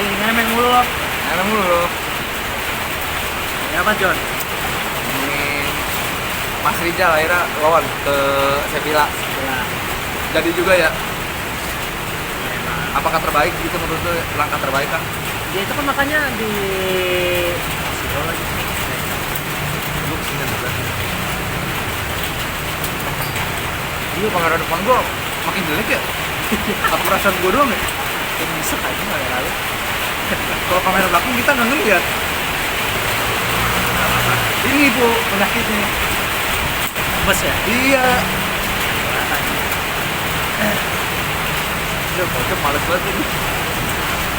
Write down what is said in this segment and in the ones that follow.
lagi ngemeng mulu lo. Emang dulu. Ya apa John? Ini Mas Rizal akhirnya lawan ke Sevilla. Nah, Jadi juga ya. emang. Apakah terbaik gitu menurut lu, langkah terbaik kan? Dia itu kan makanya di Siro lagi. Lu kesini berarti. Iya, kamera depan gua makin jelek ya. Apa perasaan gua doang ya? Yang bisa aja nggak lalu. Kalau kamera belakang kita nggak ngeliat. Ini bu penyakitnya. Bes ya? Iya. Iya, kocok males banget ini.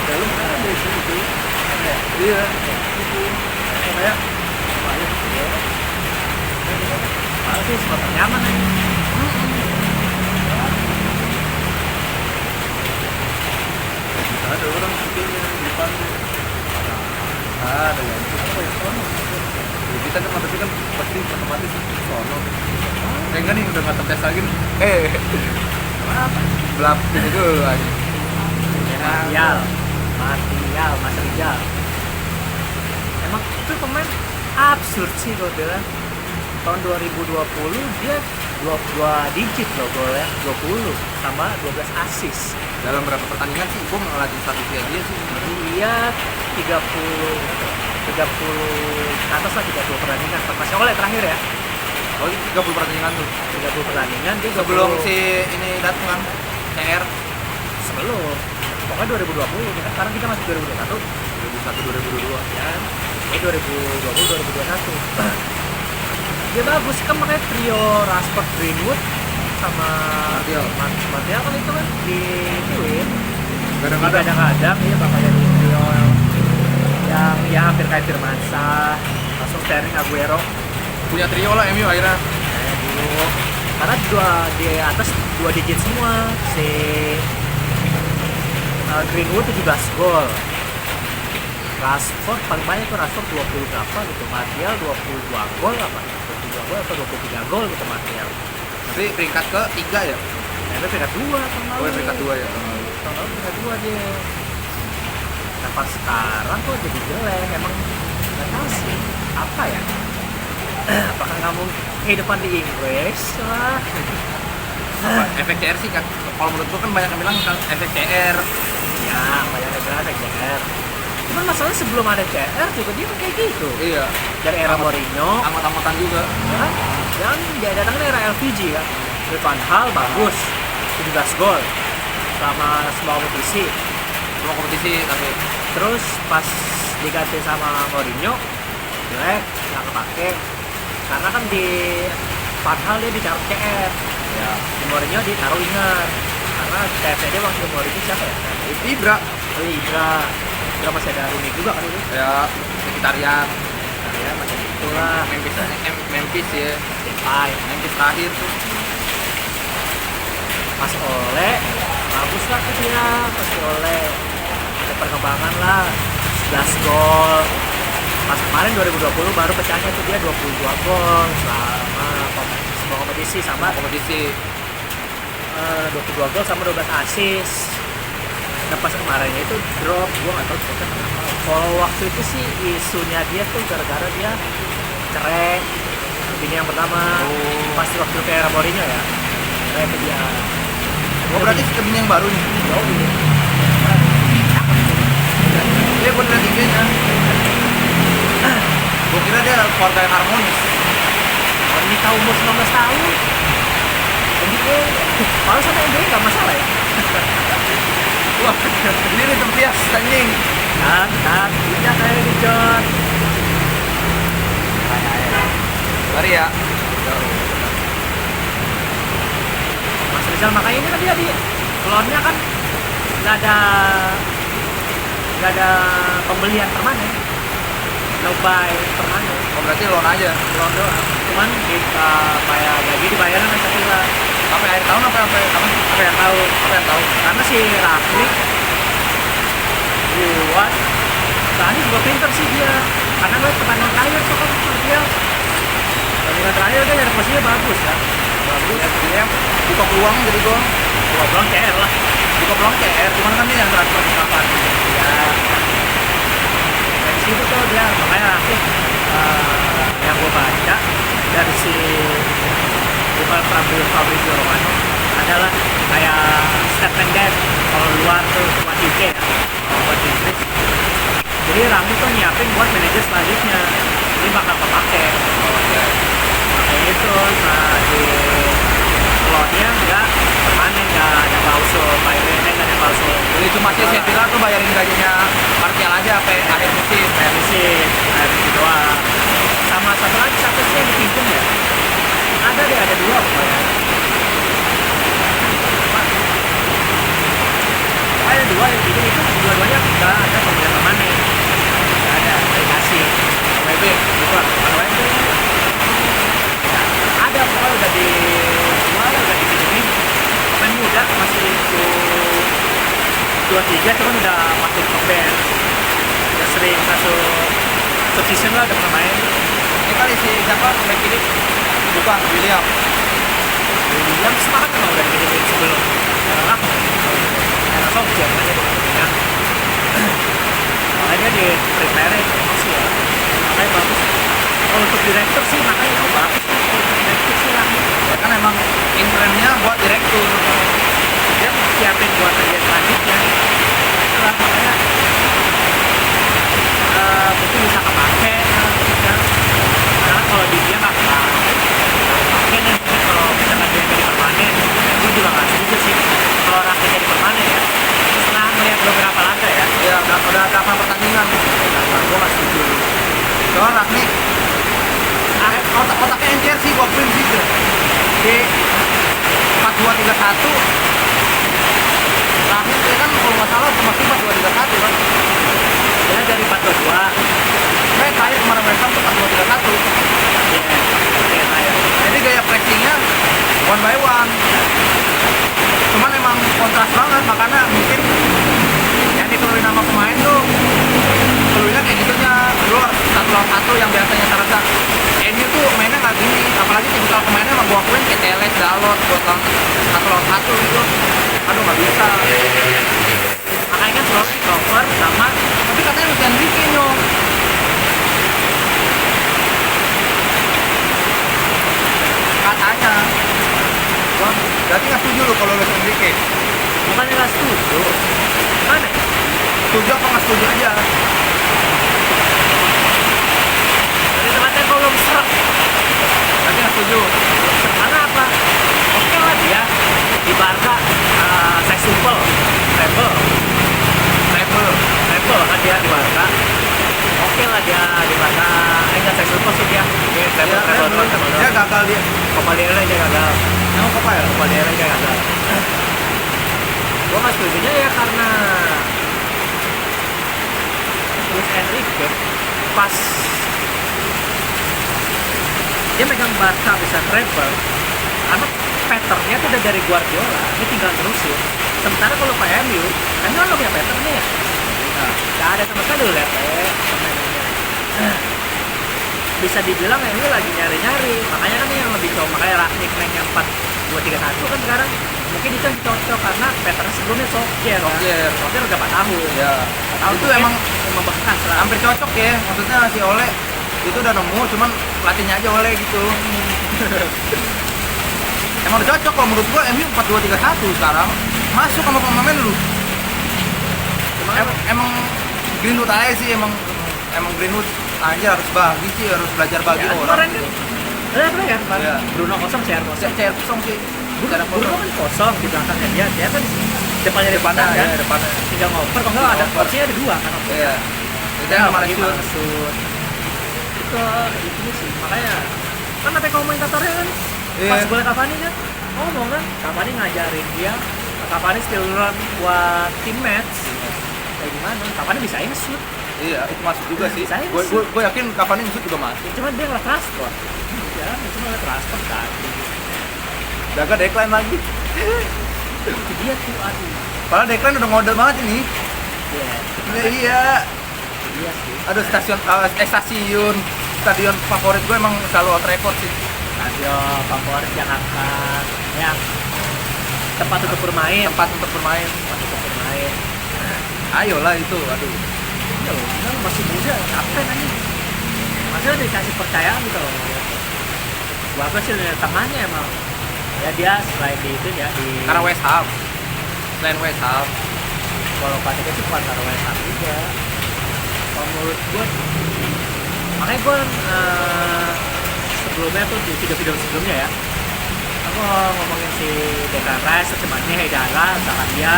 Dalam kan ada di sini tuh. Iya. Kayak malah sih spot nyaman aja. Ada orang sebetulnya di depannya. Ada yang kita kan tapi kan pasti otomatis sono. Enggak nih udah nggak tertes lagi nih. Apa? Belap ini dulu aja. Material, Mas Rizal. Emang itu pemain absurd sih gue bilang. Tahun 2020 dia 22 digit loh golnya, 20 sama 12 assist. Dalam berapa pertandingan sih? Gue ngelatih statistiknya dia sih. Dia 30 ke atas lah, 30 pertandingan. Masih oleh terakhir ya. Oh, ini 30 pertandingan tuh. 30 pertandingan dia Sebelum 20 si ini datang kan CR sebelum pokoknya 2020 kan sekarang kita masih 2021 2001 2022. ya kan. Ini 2020 2021. Dia bagus kan, makanya trio Rashford, Greenwood sama Martial kan itu kan di ituin kadang-kadang dia bakal jadi trio yang ya hampir kayak Firmansyah, langsung Sterling, Aguero Punya trio lah MU akhirnya. kayak dulu, karena di atas 2 digit semua. Si Greenwood 17 gol, Rashford paling banyak tuh, Rashford 20 berapa gitu, Martial 22 gol apa 22 gol atau 23 gol gitu Martial. Tapi peringkat ke 3 ya? Tapi peringkat 2 tahun lalu. Oh, peringkat 2 ya. Tahun lalu peringkat 2 dia. Nah pas sekarang kok jadi jelek, emang nggak tahu sih apa ya. Apakah kamu kehidupan di Inggris lah? Efek CR sih kan. Kalau menurut gua kan banyak yang bilang kan efek CR. Ya banyak yang bilang ada CR. Cuman masalahnya sebelum ada CR juga dia kayak gitu. Iya. Dari era Mourinho, Amat-amatan juga. ya, dan dia datang dari era LVG ya. Van Hal bagus, 17 gol selama semua kompetisi. Semua kompetisi tapi Terus pas diganti sama Mourinho, jelek, nggak kepake. Karena kan di Van Hal dia ditaruh CR, ya. di Mourinho ditaruh winger. Karena CR dia waktu Mourinho siapa ya? Ibra. Oh Ibra. Ibra masih ada Rooney juga kan itu. Ya, vegetarian. Nah, ya macam itulah. Memphis ya. Depay. Memphis terakhir tuh. Pas Ole, bagus lah tuh dia. Pas Ole ada perkembangan lah, 11 gol. Pas kemarin 2020 baru pecahnya tuh dia 22 gol sama semua kompetisi sama Kompetisi 22 gol sama 12 assist. Nah pas kemarinnya itu drop, gua nggak tahu kita kenapa. Kalau waktu itu sih isunya dia tuh gara-gara dia cerai. Ini yang pertama, pasti waktu ke era Mourinho ya. Cerai ke dia. Oh, berarti kebin yang baru nih. Jauh ini. Dia gue liat IG-nya. Gue kira dia keluarga yang harmonis. Kalau nikah umur 19 tahun. NBA, kalau sama NBA nggak masalah ya. Wah, ini nih tempias anjing. Kan, tidak kayak di John. Mari ya. Mas Rizal makanya ini kan dia di klonnya kan nggak ada pembelian permanen, no buy permanen, Oh, berarti loan aja. klon doang. Cuman kita kayak gaji dibayarin aja kita. Sampai akhir tahun apa sampai kapan? Apa yang tahu? Apa yang tahu? Karena si Rafli buat tadi juga pinter sih dia, karena gue pertandingan terakhir tuh kan dia pertandingan terakhir dia nyari posisinya bagus ya, bagus Dia buka peluang jadi gol. gua bilang CR lah di Koplongker, cuman kan dia yang transfer ke Cavani. Ya dari situ tuh dia makanya aku yang gue baca dari si bukan Fabrizio Romano adalah kayak statement dia kalau luar tuh buat UK ya, kalau buat Inggris. Jadi Rangnick tuh nyiapin buat manajer selanjutnya, ini bakal kepake. Makanya itu, nah di slotnya nggak permanen, nggak ada klausul buy-in, nggak ada klausul. Jadi cuma si Sevilla tuh bayarin gajinya Martial aja sampai akhir musim. Kayak mesin, kayak mesin doang. Sama satu lagi satu sih yang dipinjam ya. Ada deh, ada dua pokoknya. Ada dua yang pinjam itu dua-duanya nggak ada pembelian permanen. Nggak ada dikasih. WB. Bukan, bukan WB. Nah, ada pokoknya udah dijual, udah dipinjemin. Pemain muda masih itu 23 cuman udah masuk top band. Udah sering masuk subseason lah, udah pernah main. Ini kali si siapa? Back kiri? Bukan, William. William semangat emang udah dipinjemin sebelum karena Solskjaer kan jadi pemainnya. Makanya dia di prepare emang sih ya, makanya bagus. Kalau untuk direktur sih makanya itu bagus. Untuk direktur sih lah, Ya kan emang internnya buat direktur. dia siapin buat kerja selanjutnya. Itulah makanya mungkin bisa kepake ketika karena kalau di dia nggak kepake nih, mungkin kalau kita nggak jadi permanen, gue juga nggak setuju sih kalau Rangnick jadi permanen ya. Setelah melihat beberapa laga ya, Ya udah 8 pertandingan. gue nggak setuju. Soalnya Rangnick otaknya encer sih, gua akuin sih tuh. Di 4-2-3-1 Rangnick dia kan kalau nggak salah cuma 4-2-3-1 kan. Ya dari 4-2. Kayak terakhir kemarin West Ham tuh 4-2-3-1. Iya, kayak Jadi gaya pressingnya one by one. Cuman emang kontras banget, makanya mungkin yang dikeluarin sama pemain tuh keluarnya kayak gitunya, keluar 1-1 yang biasanya terasa MU tuh mainnya nggak gini, apalagi tipikal pemainnya emang gua akuin kayak Teles, Dalot buat 1-1 gitu. Aduh nggak bisa. makanya kan selalu cover sama Tapi katanya Luis Enrique nyong. Katanya. Wah, berarti nggak setuju lu kalau Luis Enrique? bukannya nggak setuju. Mana? Setuju apa nggak setuju aja? Dari tempatnya belum serak. Berarti nggak setuju. Karena apa? Oke lah dia di Barca sexual, rebel kan dia di Barca. Oke lah dia di Barca, enggak sexual sih dia. Dia rebel. Dia gagal dia. Copa del Rey dia gagal. Emang apa ya? Copa del Rey dia gagal. Gua nggak setujunya ya karena Luis Enrique pas dia megang Barca bisa treble karena patternnya tuh udah dari Guardiola, dia tinggal terusin. Sementara kalau Pak MU kan lo punya patternnya ya, nggak ada sama sekali lo lihat pemainnya. Bisa dibilang MU lagi nyari-nyari, makanya kan yang lebih cocok, makanya Rangnick main yang 4-2-3-1 kan sekarang mungkin itu yang cocok karena pattern sebelumnya Solskjaer udah 4 tahun. Ya. Tahun Itu emang bekas lah. hampir cocok ya. Maksudnya si Ole itu udah nemu, cuman pelatihnya aja Ole gitu. Emang udah cocok kalau menurut gua MU 4-2-3-1 sekarang. Masuk sama pemain lu. Emang Greenwood aja sih emang Greenwood aja harus bagi sih, harus belajar bagi Ya, orang. kemarin kan ada ya, Pak? Iya. Bruno kosong, CR kosong. Cair kosong sih. Bruno kan kosong di belakangnya dia kan depannya Depannya kan, ya, depannya. tinggal ngoper, kalau nggak ada Ngoper. opsinya ada dua kan. Iya. Itu yang kemarin shoot. shoot. Itu sih, makanya kan ada komentatornya kan, Iya. pas boleh Cavani kan, ngomong kan, Cavani ngajarin dia, Cavani still run buat teammates. Kayak gimana? Cavani bisa shoot. Iya, itu masuk juga sih. Saya Gue yakin Cavani shoot juga masuk. Ya, cuma dia ngeliat transport. Ya, cuma ngeliat transport kan. Jaga Declan lagi. Itu dia tuh, aduh. Padahal Declan udah ngode banget ini. Iya. Iya. Iya sih. Aduh, stadion favorit gue emang selalu Old Trafford sih. Stadion favorit Jakarta yang tempat untuk bermain. Tempat untuk bermain. main. Ayolah itu, aduh. Ya udah masih muda, kapten aja. Masa dikasih percayaan gitu loh. Gua apa sih lihat temannya emang. Ya dia selain di itu ya di. Karena West Ham. Selain West Ham. Kalau Patrick itu bukan karena West Ham juga. Kalau menurut gua, makanya gua sebelumnya tuh di video-video sebelumnya ya, aku ngomongin si Declan Rice, temannya Haidara, Zakaria,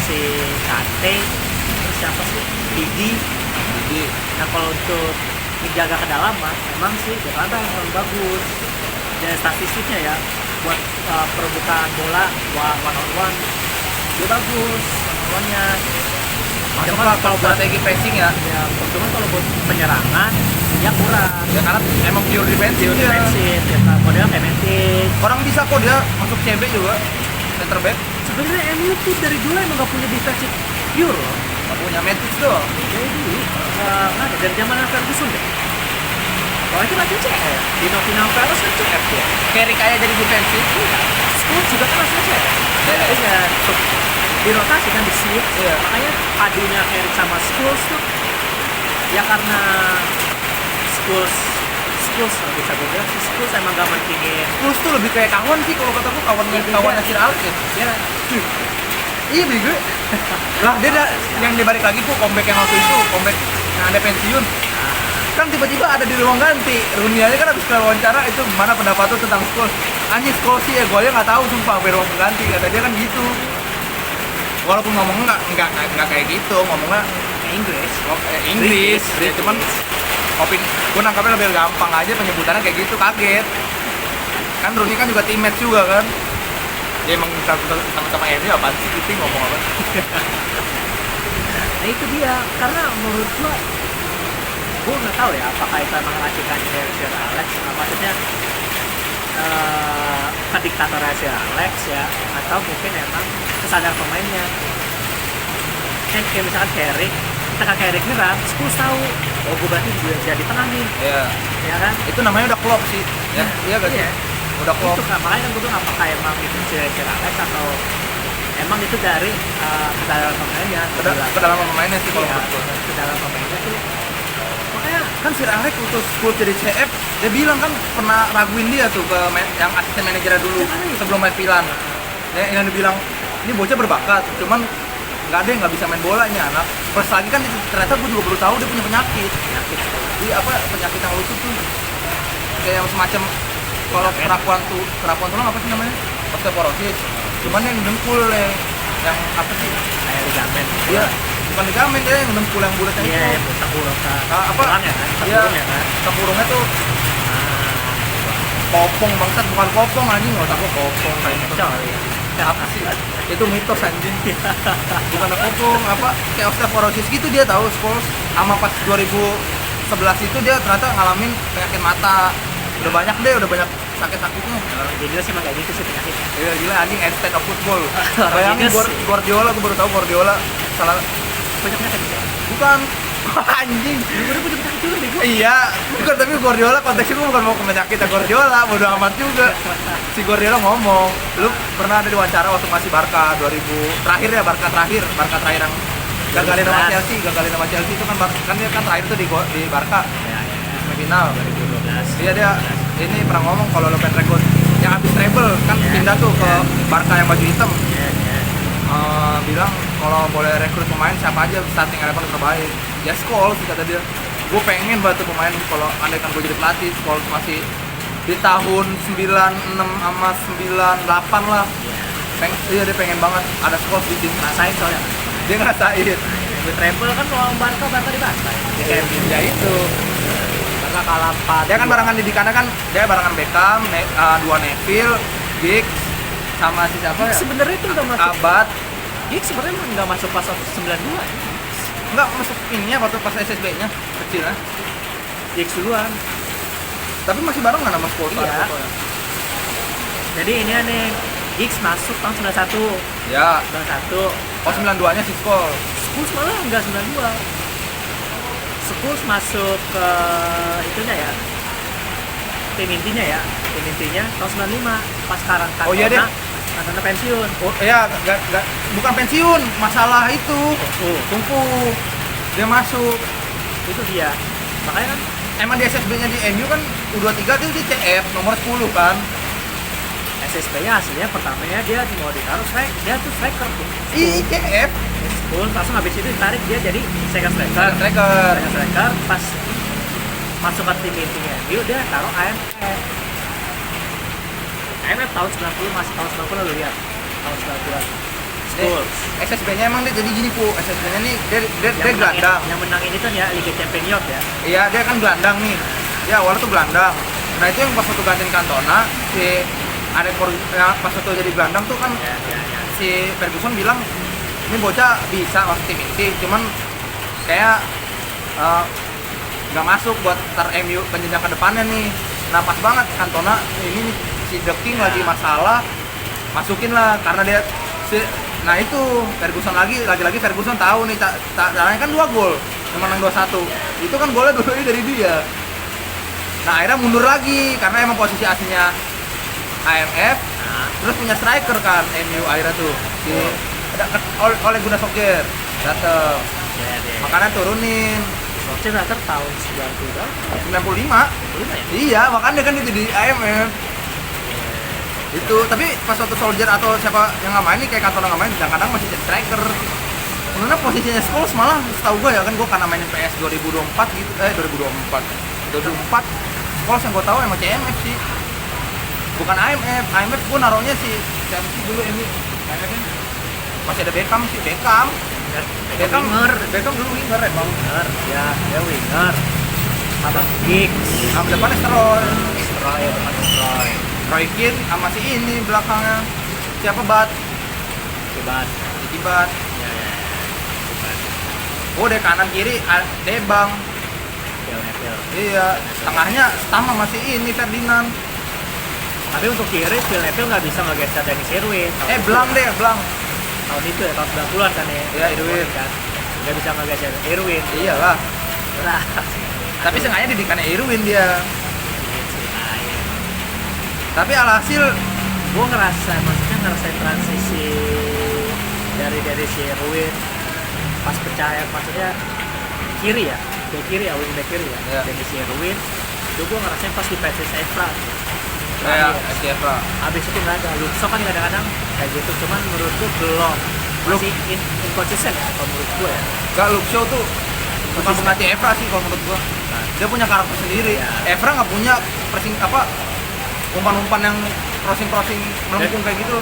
si Kante, terus siapa sih? Didi. Jadi Nah kalau untuk menjaga kedalaman, emang sih Declan Rice yang bagus. Dan statistiknya ya, buat perebutan bola, buat one on one, dia bagus one on one-nya. masuk lah kalau strategi pressing ya. Ya, cuman kalau buat penyerangan, dia kurang. Ya karena emang pure defensif dia. Defensif, ya modelnya kayak Matic. Orang bisa kok dia masuk CB juga. Center back. Sebenarnya MU tuh dari dulu emang gak punya defensive pure loh. Gak punya Matic doang. Dari dulu nggak ada dari zaman Ferguson deh. Kalau itu masih CF, di final Ferguson kan CF ya. Carry kayak jadi defensif. Iya, Scholes juga kan aslinya CF. Iya, di rotasi kan di switch. Iya. Makanya padunya Carrick sama Scholes tuh ya karena Scholes bisa gue bilang si Scholes emang gak mentingin. Terus tuh lebih kayak kawan sih kalau kataku kawannya Sir Alex ya. Ya, Iya bego. Lah dia ada yang dibalik lagi kok comeback yang waktu itu, comeback yang ada pensiun. Kan tiba-tiba ada di ruang ganti. Rooney aja kan habis wawancara itu gimana pendapat tuh tentang Scholes. Anjing Scholes sih ya gue aja nggak tahu sumpah di ruang ganti kata dia kan gitu. Walaupun ngomongnya nggak kayak gitu, ngomongnya Inggris. Dia cuman gue nangkapnya lebih gampang aja penyebutannya kayak gitu, kaget. Kan Rooney kan juga teammate juga kan. Dia emang sama-sama MU apaan sih gitu ngomong apa? nah itu dia karena menurut gue nggak tahu ya apakah itu emang racikan dari Sir Alex, maksudnya kediktatornya Sir Alex ya, atau mungkin emang kesadaran pemainnya. Kayak misalkan Carrick, ketika Carrick nyerang, Scholes tahu, oh gue berarti gue jadi tengah nih, Iya. ya kan? Itu namanya udah klop sih. Ya, iya gak sih? Iya. Udah klop. Itu kan makanya kan gue bilang apakah emang itu Sir Alex atau emang itu dari kesadaran pemainnya. Kedalaman pemainnya sih kalau Iya, menurut gue. kesadaran pemainnya tuh makanya Kan Sir Alex waktu Scholes jadi CF, dia bilang kan pernah raguin dia tuh ke yang asisten manajernya dulu sebelum main Milan. Yang dibilang ini bocah berbakat, cuman nggak ada yang nggak bisa main bola ini anak. Plus lagi kan ternyata gue juga baru tahu dia punya penyakit. Jadi apa penyakit yang lucu tuh kayak yang semacam kalau kerapuan tulang apa sih namanya? Osteoporosis. Cuman yang dengkul yang apa sih? kayak ligamen. Iya, bukan ligamen dia yang dengkul yang bulatnya Iya, itu. terkurung Apa? tulang ya kan? Iya, Terkurung ya kan? tempurungnya tuh kopong bangsat, bukan kopong anjing, otak gua kopong kayak gitu. Apa sih? Itu mitos anjing. Bukan kopong, apa kayak osteoporosis gitu dia tahu Scholes. Sama pas 2011 itu dia ternyata ngalamin penyakit mata. Udah banyak sakit-sakitnya. Jadi sih emang kayak gitu sih penyakitnya. Iya gila anjing Einstein of football. Orang Bayangin genius. Guardiola, gue baru tahu Guardiola salah Banyak penyakit gitu. bukan anjing. Gue punya penyakit juga deh gue. Iya, bukan tapi Guardiola konteksnya gue bukan mau ke penyakit Guardiola, bodo amat juga. Si Guardiola ngomong, lu pernah ada di wawancara waktu masih Barca 2000 terakhir ya Barca terakhir yang gagalin sama Chelsea itu kan kan dia kan terakhir tuh di Barca Ya. semifinal. 2012. Dia ini pernah ngomong kalau lu pengen rekrut yang habis treble kan Iya. pindah tuh ke Barca yang baju hitam. Iya. Bilang kalau boleh rekrut pemain siapa aja starting 11 terbaik ya Scholes kata dia. Gue pengen banget tuh pemain kalau andai kan gue jadi pelatih Scholes masih di tahun 96 sama 98 lah. Iya dia pengen banget ada Scholes di tim. Rasain soalnya. Dia ngerasain Di treble kan kalau Barca di Barca. Di kayak ya itu Barca kalah 4. dia kan barengan didikannya kan dia barengan Beckham, dua Neville, Giggs sama si siapa ya? Sebenarnya itu udah masuk. Abad Giggs sebenarnya nggak masuk pas 92 ya. enggak masuk ininya waktu pas SSB-nya kecil ya. Giggs duluan. Tapi masih barengan sama Scholes. Iya. Jadi ini aneh. Giggs masuk tahun 91. Ya, 91. oh 92-nya si Scholes. Scholes malah enggak 92. Scholes masuk ke itunya ya. Tim intinya tahun 95 pas sekarang kan. Oh iya deh. Cantona pensiun. Oh iya, bukan pensiun, masalah itu Kungfu dia masuk. Itu dia. Makanya kan Emang di SSB-nya di MU kan U23 dia di CF nomor 10 kan. SSB-nya aslinya pertamanya dia mau ditaruh dia tuh striker tuh. CF School langsung habis itu ditarik dia jadi second striker. striker. Second striker pas masuk ke tim intinya MU dia taruh AMF. AMF tahun 90 masih tahun 90 lu lihat. Tahun 90-an. School. SSB-nya emang dia jadi gini pu. SSB-nya nih dia gelandang. Yang menang ini kan ya Liga Champions ya. Iya, dia kan gelandang nih. Dia awalnya tuh gelandang. Nah, itu yang pas waktu gantiin Cantona si ada pas waktu jadi gelandang tuh kan Ya. si Ferguson bilang ini bocah bisa masuk tim inti, cuman kayak nggak masuk buat ntar MU penjenjang ke depannya nih. Nah pas banget Cantona ini nih, si The King lagi masalah, masukin lah karena dia nah itu Ferguson lagi Ferguson tahu nih caranya kan 2 gol yang menang 2-1 itu kan golnya dua dari dia. Nah akhirnya mundur lagi karena emang posisi aslinya AMF, terus punya striker kan MU akhirnya tuh ada oleh Gunnar Solskjaer dateng, makanya turunin. Solskjaer datang tahun 90 95. 95 ya? Iya, makanya kan itu di IMF. Itu, tapi pas waktu Solskjaer atau siapa yang nggak main nih kayak Cantona nggak main, kadang-kadang masih jadi striker. Menurutnya posisinya Scholes malah setahu gue ya kan gue karena mainin PS 2024 gitu, 2004 Scholes yang gue tahu emang CMF sih. Bukan IMF. IMF gue naruhnya si siapa sih dulu ini? IMF kan masih ada Beckham sih, Beckham dulu winger emang. Winger, ya, dia winger. Sama Giggs, Sama depannya Stroy. Roy, depan Roy. Roy Keane sama si ini belakangnya siapa Bat? Hebat. Iki Bat. Ya. Oh deh kanan kiri Debang. Phil. Iya tengahnya sama masih ini Ferdinand. Tapi untuk kiri, Phil Neville nggak bisa ngegeser Dennis Irwin. Blanc. Tahun itu ya, tahun 90-an kan ya. Iya, Irwin. Kan. Nggak bisa ngegeser Irwin. Iyalah. Nah, Tapi sengaja didikannya Irwin dia. Tapi alhasil gue maksudnya ngerasain transisi dari si Irwin pas pecah ya, maksudnya kiri ya, wingback kiri ya, Iya. dari si Irwin itu gue ngerasain pas di PSS Evra kayak Evra. abis itu nggak ada Luxo kan kadang-kadang kayak gitu, cuman menurut gue belum masih inkonsisten ya kalau menurut gue ya. Gak Luke Shaw tuh bukan pengganti Evra sih kalau menurut gua. Dia punya karakter sendiri. Iya. Evra nggak punya pressing umpan-umpan yang crossing melengkung kayak gitu.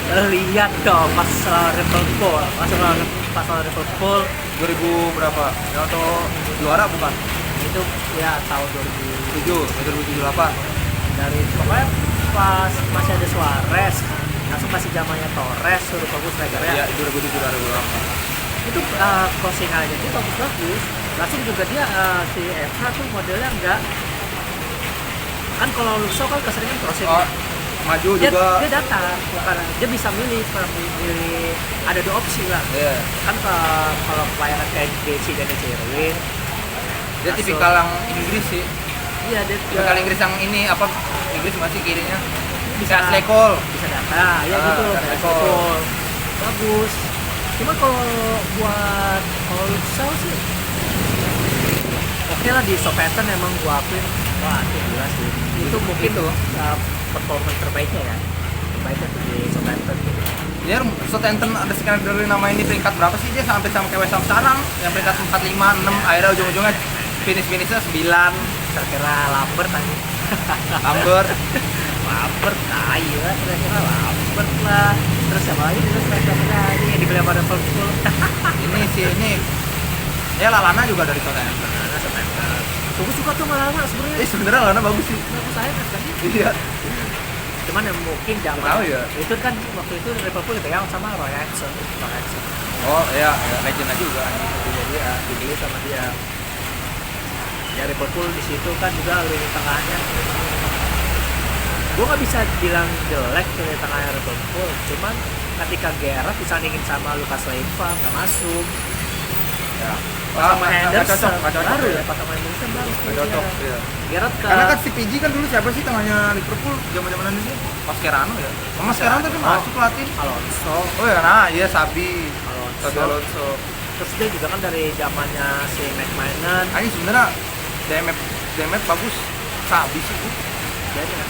Lihat dong pas Liverpool, pas Liverpool 2000 berapa? Ya atau juara bukan? itu ya tahun 2007, 2008. dari pokoknya pas masih ada Suarez langsung masih zamannya Torres suruh bagus striker Iya, ya 2007 2008. itu crossing aja dia bagus langsung juga dia si Evra tuh modelnya enggak kan kalau Luxo kan keseringan crossing Oh, maju dia juga. datar bukan dia bisa milih ada 2 opsi lah Iya. kan kalau pelayanan kayak Desi dan Irwin Dia langsung- tipikal yang Inggris sih. iya dia Tipikal Inggris yang ini apa? Inggris masih kirinya. bisa Ashley Cole. bisa data ya gitu Ashley Ashley Cole. Cole. Bagus cuma kalau Luxo sih oke lah di Southampton emang gua akuin wah itu gila sih itu mungkin Itu. performance terbaiknya ya terbaiknya tuh di Southampton Dia Southampton ada sekarang dari nama ini peringkat berapa sih dia sampai kayak West Ham sekarang yang peringkat 4, 5, 6 akhirnya ujung-ujungnya finishnya 9 kira-kira Lambert aja Lambert. Lambert ya kira-kira Lambert lah terus siapa lagi terus strikernya ini yang dibeli sama Liverpool Ini sih ini ya Lalana juga dari Southampton. nah Southampton bagus juga tuh malah sebenarnya Sebenarnya Lalana bagus sih. bagus saya kan Iya. cuman yang mungkin zaman Tahu ya. itu kan waktu itu Liverpool dipegang sama Roy Hodgson Oh iya, legend juga. jadi dia dibeli sama dia ya Liverpool di situ kan juga lini tengahnya gue nggak bisa bilang jelek lini tengahnya Liverpool cuman ketika Gerrard disandingin sama Lucas Leiva nggak masuk Ya. Pas sama nggak Henderson cocok baru ya. ya, pas sama Henderson baru. Nggak cocok. Iya. Gerrard ke Karena kan si PG kan dulu siapa sih tengahnya Liverpool zaman-zamanan ini? Mascherano ya. Mascherano tapi masuk pelatih. Alonso. Oh ya, nah iya Sabi Alonso. Terus dia juga kan dari zamannya si McMahon. Ini sebenarnya DMF bagus. Sabi sih tuh. Jadi kan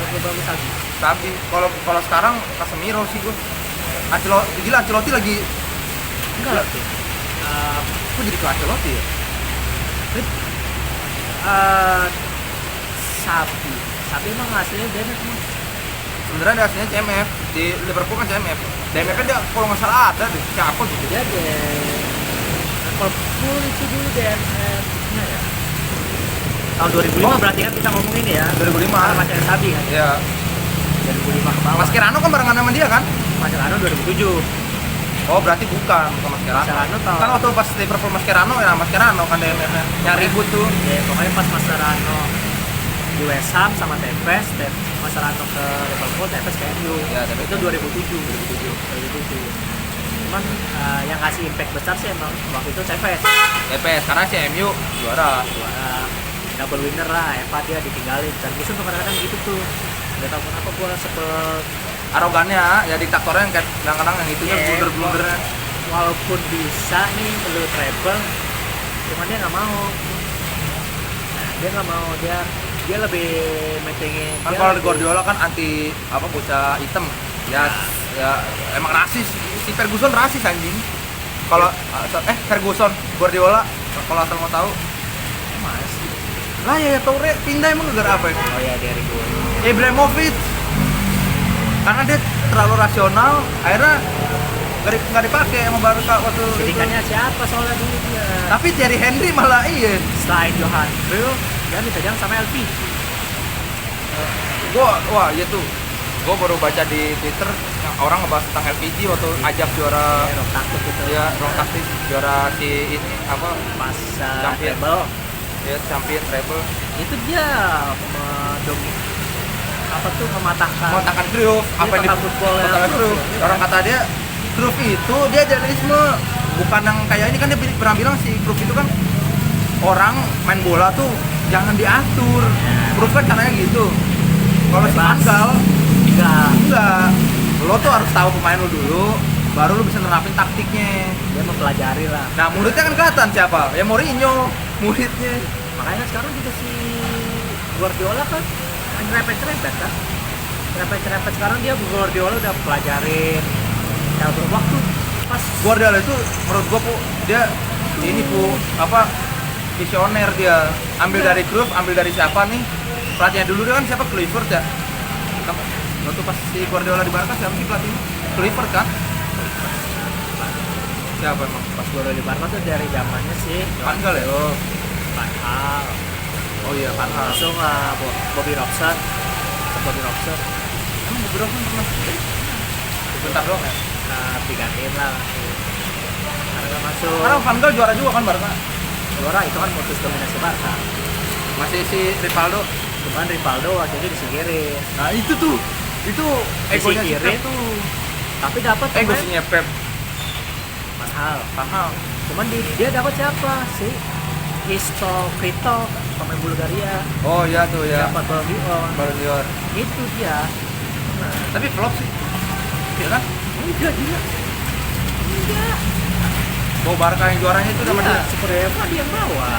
dia bagus lagi. Sabi. Kalau sekarang Casemiro sih gua. Ancelotti lagi Enggak lah. kok jadi ke Ancelotti ya? Sapi emang aslinya dia emang Sebenarnya dia aslinya CMF. Di Liverpool kan CMF. DMF kan dia kalau nggak salah ada deh. Siapa gitu? dia Liverpool itu dulu DNF-nya ya. Tahun 2005 berarti kan kita ngomongin ya. 2005. Karena masih ada Sabi kan. Ya. 2005 ke bawah. Mascherano kan barengan sama dia kan? Mascherano 2007. Oh berarti bukan Mascherano. Mascherano tahun. Kan waktu pas Liverpool Mascherano ya Mascherano kan DMF-nya. Yang ribut tuh. Ya pokoknya pas Mascherano di West Ham sama Tevez, Mascherano ke Liverpool, Tevez ke MU. Ya, Tevez itu 2007. Cuman yang ngasih impact besar sih emang waktu itu Tevez. TPS karena si MU juara. Double winner lah, Eva dia ditinggalin. Dan Ferguson tuh kadang-kadang gitu tuh. Gak tau kenapa gua sempet Arogannya ya diktatornya yang kayak kadang-kadang yang itu kan blunder-blundernya. walaupun bisa nih lu treble, cuman dia nggak mau. Dia nggak mau, dia lebih mentingin. Kan kalau Guardiola kan anti apa bocah hitam. Ya emang rasis. Si Ferguson rasis anjing. Kalau Ferguson, Guardiola kalau asal mau tahu. masih. Lah ya Toure pindah emang gara apa ya? Oh ya dari gue. Ibrahimovic. Karena dia terlalu rasional, akhirnya nggak dipakai sama Barca waktu itu. Jadikannya siapa soalnya dulu dia. Tapi Thierry Henry malah iya. Selain Johan Cruyff, dia dipegang sama LP. Wah iya tuh. Gue baru baca di Twitter yang orang ngebahas tentang LPG waktu ajak juara Rok takut gitu. ya Rong Taktis juara si ini apa Pas Champion. treble. ya champion treble Itu dia mematahkan Cruyff apa yang total football-nya total Cruyff, Cruyff. ya. Orang kata dia Cruyff itu dia idealisme bukan yang kayak ini kan dia pernah bilang si Cruyff itu kan orang main bola tuh jangan diatur. Cruyff kan caranya gitu. Kalau si Bebas. Pascal enggak, lo tuh harus tahu pemain lo dulu baru lo bisa nerapin taktiknya. dia mempelajari lah. Nah muridnya kan kelihatan siapa ya Mourinho muridnya. Makanya sekarang juga si Guardiola kan nyerempet-nyerempet kan. Nyerempet-nyerempet sekarang dia Guardiola udah pelajarin. Ya waktu pas Guardiola itu menurut gua dia ini apa visioner dia ambil dari Cruyff ambil dari siapa nih pelatihnya dulu dia kan siapa Kluivert ya waktu pas si Guardiola di Barca siapa sih pelatihnya Kluivert kan siapa emang pas Guardiola di Barca tuh dari zamannya sih Van Gaal ya Van Gaal. oh iya Van Gaal Langsung Bobby Robson. emang beberapa pernah bentar doang ya Digantiin lah. Karena nggak masuk. karena Van Gaal juara juga kan Barca Juara itu kan mutus dominasi Barca. masih si Rivaldo Cuman Rivaldo waktu itu disingkirin. nah itu tuh itu egonya si Disingkirin Pep tuh tapi dapat egosinya Pep mahal. mahal Cuman dia dapat siapa sih? Isto Krito, pemain Bulgaria. oh iya tuh ya Dapat Ballon d'Or Itu dia. Nah, tapi flop sih iya kan enggak gila. Enggak. mau Barca yang juaranya itu sama dia Super Eva dia yang bawa.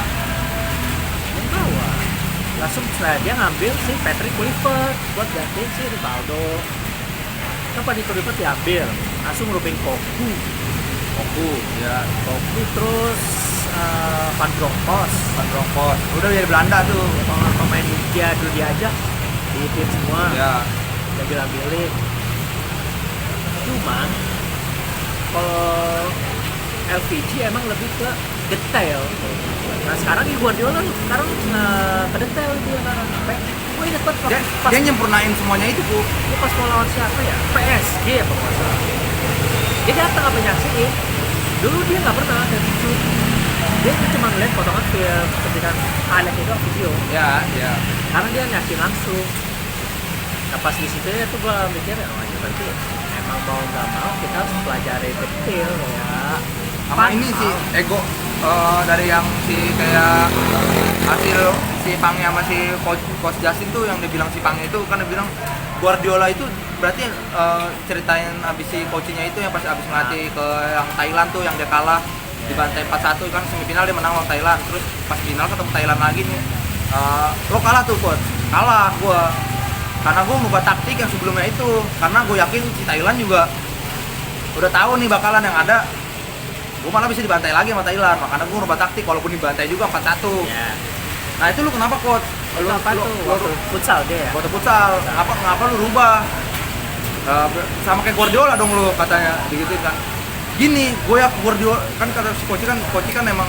Langsung setelah dia ngambil si Patrick Kluivert buat gantiin si Rivaldo. Kan pada Kluivert diambil, langsung ngerubin Koku ya terus Van Bronckhorst. udah dari Belanda tuh Pemain dia dulu diajak di tim semua. ya Ambilin. Cuman kalau LPG emang lebih ke detail. Nah sekarang di Guardiola sekarang ke detail dia sekarang. Gue inget banget dia nyempurnain semuanya itu Bu dia pas mau lawan siapa ya? PSG ya kalau nggak salah. Dia datang apa nyaksiin. Dulu dia nggak pernah ada itu. Dia cuma ngeliat potongan film ketika highlight itu video. ya Karena dia nyaksiin langsung. Nah pas di situ ya tuh gue mikir oh berarti emang mau nggak mau kita harus pelajari detail ya. Sama ini si ego dari yang si kayak hasil si Pange sama si coach Justin tuh yang dia bilang si Pange itu kan dia bilang Guardiola itu berarti ceritain abis si coachnya itu yang pas abis ngelatih ke yang Thailand tuh yang dia kalah di bantai 4-1 kan semifinal dia menang lawan Thailand, terus pas final ketemu Thailand lagi nih lo kalah tuh coach, kalah gua karena gua ngubah taktik yang sebelumnya itu karena gue yakin si Thailand juga udah tahu nih bakalan yang ada gue malah bisa dibantai lagi sama Thailand, makanya gue rubah taktik walaupun dibantai juga 4-1 Ya. nah itu lu kenapa coach? Lu apa tuh? Waktu futsal dia ya? Waktu futsal, ngapa lu rubah? Sama kayak Guardiola dong lu katanya, digituin kan gini, gue ya Guardiola, kan kata si coach kan emang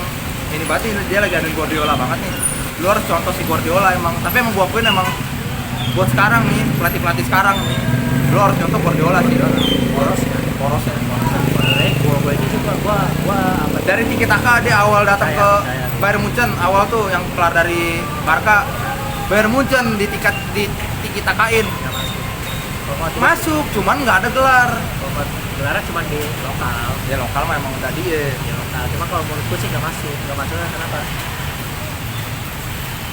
ini berarti dia lagi ada Guardiola banget nih lu harus contoh si Guardiola emang, tapi emang gue akuin emang buat sekarang nih, pelatih sekarang nih lu harus contoh Guardiola sih poros ya Gue itu juga gue apa dari Tiki Taka dia awal datang ke Bayern Munchen awal tuh yang kelar dari Barca Bayern Munchen di Tiki Takain masuk cuman nggak ada gelar gelarnya cuma di lokal ya lokal mah emang udah dia di lokal cuma kalau menurutku sih nggak masuknya kenapa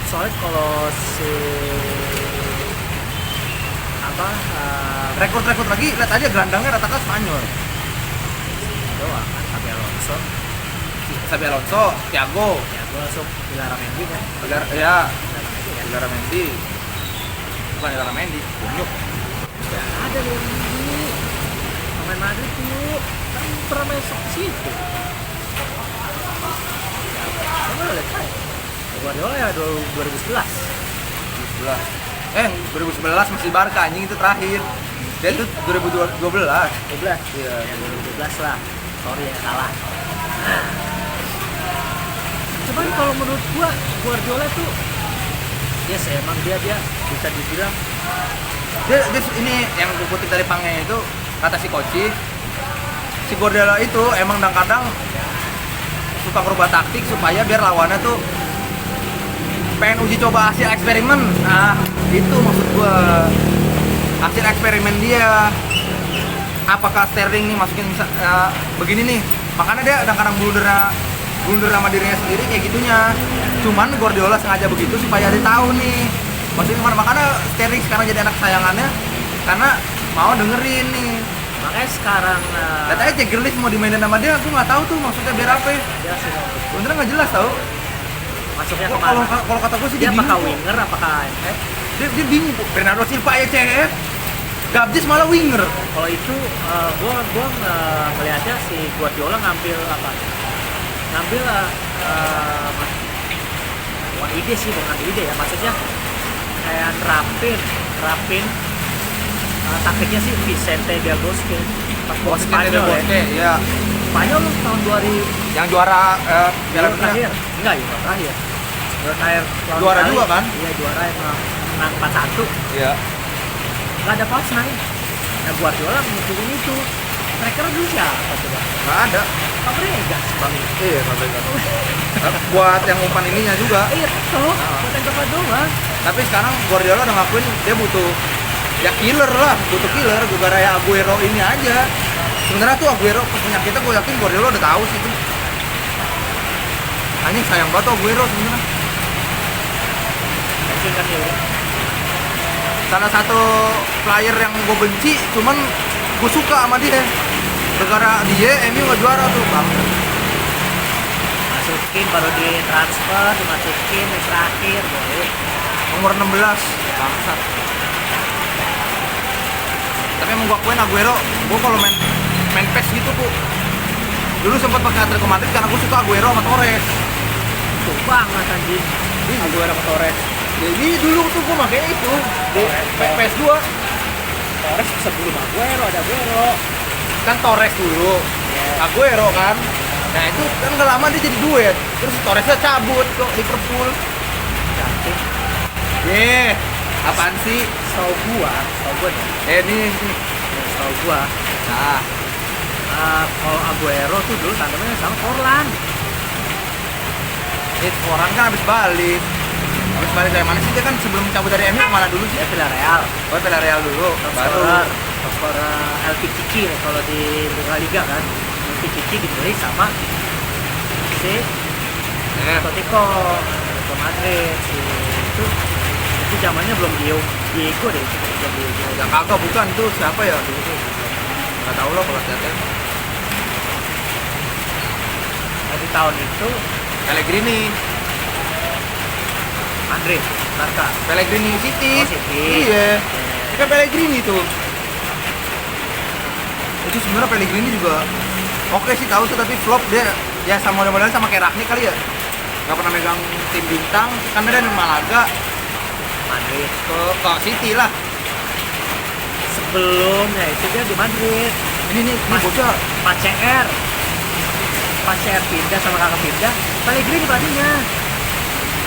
soalnya kalau si apa rekrut lagi lihat aja gelandangnya rata-rata Spanyol doang kan Xabi Alonso Thiago ya gue langsung Pilar Mendy kan Pilar Mendy bukan Pilar Mendy Bunyuk ya ada loh ini pemain Madrid tuh kan pernah masuk situ coba lo lihat kan Guardiola ya 2011 2011 masih Barca anjing itu terakhir dia tuh 2012 iya ya 2012 lah sorry ya salah nah. Cuman kalau menurut gua Guardiola tuh yes emang dia bisa dibilang dia ini yang gue kutip dari Pange itu kata si Koci si Guardiola itu emang kadang suka berubah taktik supaya biar lawannya tuh pengen uji coba hasil eksperimen. Nah itu maksud gua hasil eksperimen dia apakah Sterling nih masukin begini nih, makanya dia kadang-kadang blunder sama dirinya sendiri kayak gitunya. Cuman Guardiola sengaja begitu supaya dia tahu nih maksudnya gimana, makanya Sterling sekarang jadi anak kesayangannya karena mau dengerin nih. makanya sekarang Katanya Jack Grealish mau dimainin sama dia, aku nggak tahu tuh maksudnya biar apa ya. dia sih Sebenernya nggak jelas tau. masuknya Kalau kemana kata gue sih dia apakah bingung. winger apakah AMF Dia bingung. Bernardo Silva ya CF. Gabjes malah winger. kalau itu gua ngelihatnya si Guardiola ngambil bukan ide sih bukan ide ya maksudnya kayak nerapin taktiknya sih Vicente Del Bosque pas bawa Spanyol ya. Spanyol tahun 2000 Yang juara Piala Dunia. terakhir enggak ya terakhir Juara juga kan? iya juara yang menang 4-1 Iya. nggak ada pas nih nah Guardiola ngikutin itu striker dulu siapa coba Nggak ada. Fabregas Iya, Fabregas. Buat yang umpan ininya juga. iya tuh buat yang keempat doang Tapi sekarang Guardiola udah ngakuin dia butuh ya killer lah, butuh killer. Gara ya Aguero ini aja. Sebenarnya tuh Aguero penyakitnya gue yakin Guardiola udah tahu sih itu. Anjing sayang banget tuh Aguero sebenarnya. mungkin kan ya Salah satu player yang gue benci, cuman gue suka sama dia. Gara-gara dia, MU nggak juara tuh bang. masukin baru ditransfer dimasukin di terakhir boleh Nomor 16, bangsat. Tapi emang gue akuin Aguero, gue kalau main PES gitu kok. Dulu sempat pakai Atletico Madrid karena gue suka Aguero sama Torres. tuh banget anjing Aguero sama Torres. Jadi dulu tuh gue makanya itu di PS2. Torres sebelum Aguero ada Aguero Kan Torres dulu, Aguero kan. Nah itu kan gak lama dia jadi duet. Terus Torresnya cabut ke Liverpool. cantik Apaan sih? setahu gua nih Ini. setahu gua Nah, kalau Aguero tuh dulu tandemnya sama Forlan orang kan habis balik. Habis balik dari mana sih dia kan sebelum cabut dari MU kemana dulu sih? ya Villarreal Oh, Villarreal dulu. Baru. Topper El Pichichi kalau di La Liga kan Pichichi dibeli sama si Atletico ke Madrid itu zamannya belum Diego deh, belum Diego. Yang kagak bukan tuh siapa ya dulu tuh? Nggak tahu loh kalau lihatnya. Nah, di tahun itu Pellegrini, Madrid, Barca. Pellegrini City. Oh, City. Iya. Itu kan Pellegrini tuh. Itu sebenarnya Pellegrini juga oke sih tahu tuh, tapi flop dia. Ya sama model-modelnya sama kayak Ragnik kali ya. Gak pernah megang tim bintang, kan dia dari Malaga Madrid. ke City lah. Sebelumnya itu dia di Madrid. Ini bocah. Pas CR pindah sama kakak pindah, Pellegrini pelatihnya.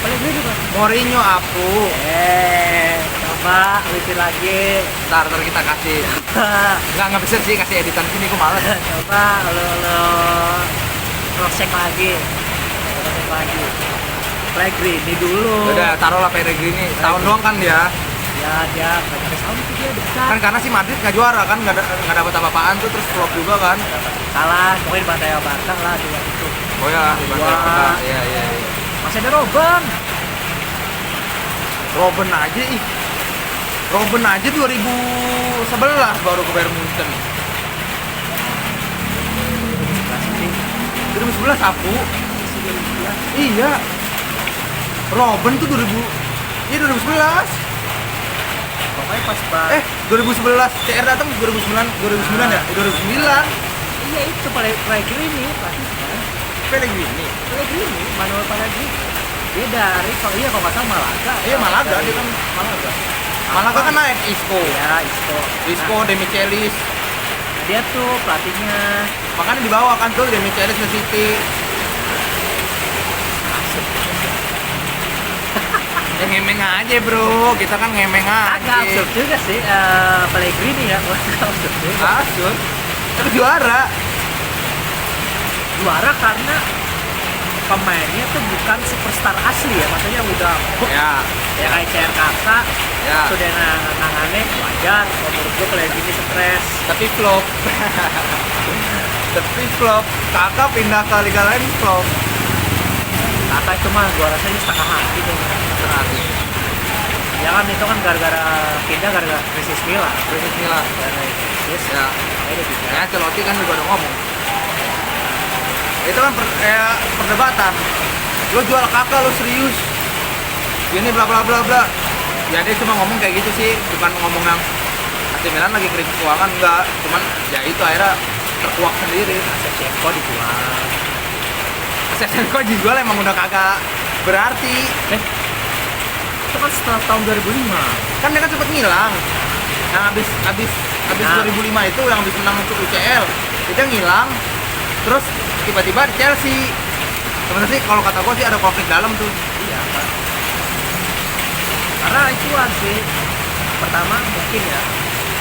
Pellegrini Pak. Mourinho aku. Coba lihat lagi. Ntar kita kasih. Nggak bisa sih kasih editan sini, aku males. Coba lo cross check lagi. Pellegrini dulu. Udah taruhlah Pellegrini. Tahun doang kan dia. Ya dia nggak sampai tahun itu dia besar. Kan karena si Madrid nggak juara kan, nggak dapat apa-apaan tuh, terus flop juga kan. Kalah, pokoknya di Bantai Barca lah di waktu itu. Oh ya, di mana? Iya. Masih ada Robben. Robben aja 2011 baru ke Bayern Munchen. 2011 aku. Iya. Robben tuh 2011. Pokoknya pas banget. 2011 CR datang 2009 ya? 2009. Iya itu Pellegrini pasti. Pellegrini. Manuel Pellegrini. Dia dari kalau nggak salah Malaga. Iya Malaga, dia kan Malaga. Malaga kan naik Isco. Ya Isco, Demichelis. Dia tuh pelatihnya. Makanya dibawa kan tuh Demichelis ke City. Ya ngemeng aja bro, kita kan ngemeng aja. Agak absurd juga sih Pellegrini ya. Absurd juga. Absurd. Tapi juara Karena pemainnya tuh bukan superstar asli ya, maksudnya udah ya kayak CR Kakak. ya. Sudah nangane wajar. Menurut gue Pellegrini stres. Tapi flop. Kakak pindah ke liga lain flop. Kakak itu mah gua rasanya setengah hati tuh. Ya kan itu kan gara-gara krisis Milan. Yes. Ya. Ya Ancelotti kan juga udah ngomong. Itu kan perdebatan. Lo jual Kakak, lo serius? Ini bla bla bla bla. Ya dia cuma ngomong kayak gitu sih, bukan ngomong yang AC Milan lagi krisis keuangan, enggak. Cuman ya itu akhirnya terkuak sendiri. Shevchenko dijual. Shevchenko dijual emang udah kagak berarti. Itu kan setelah tahun 2005. Kan dia kan sempet ngilang. Yang habis 2005 itu yang habis menang untuk UCL. Dia ngilang. Terus tiba-tiba di Chelsea. Sebenarnya sih kalau kata gua sih ada konflik dalam tuh. Iya, Pak. Karena itu sih. Pertama mungkin ya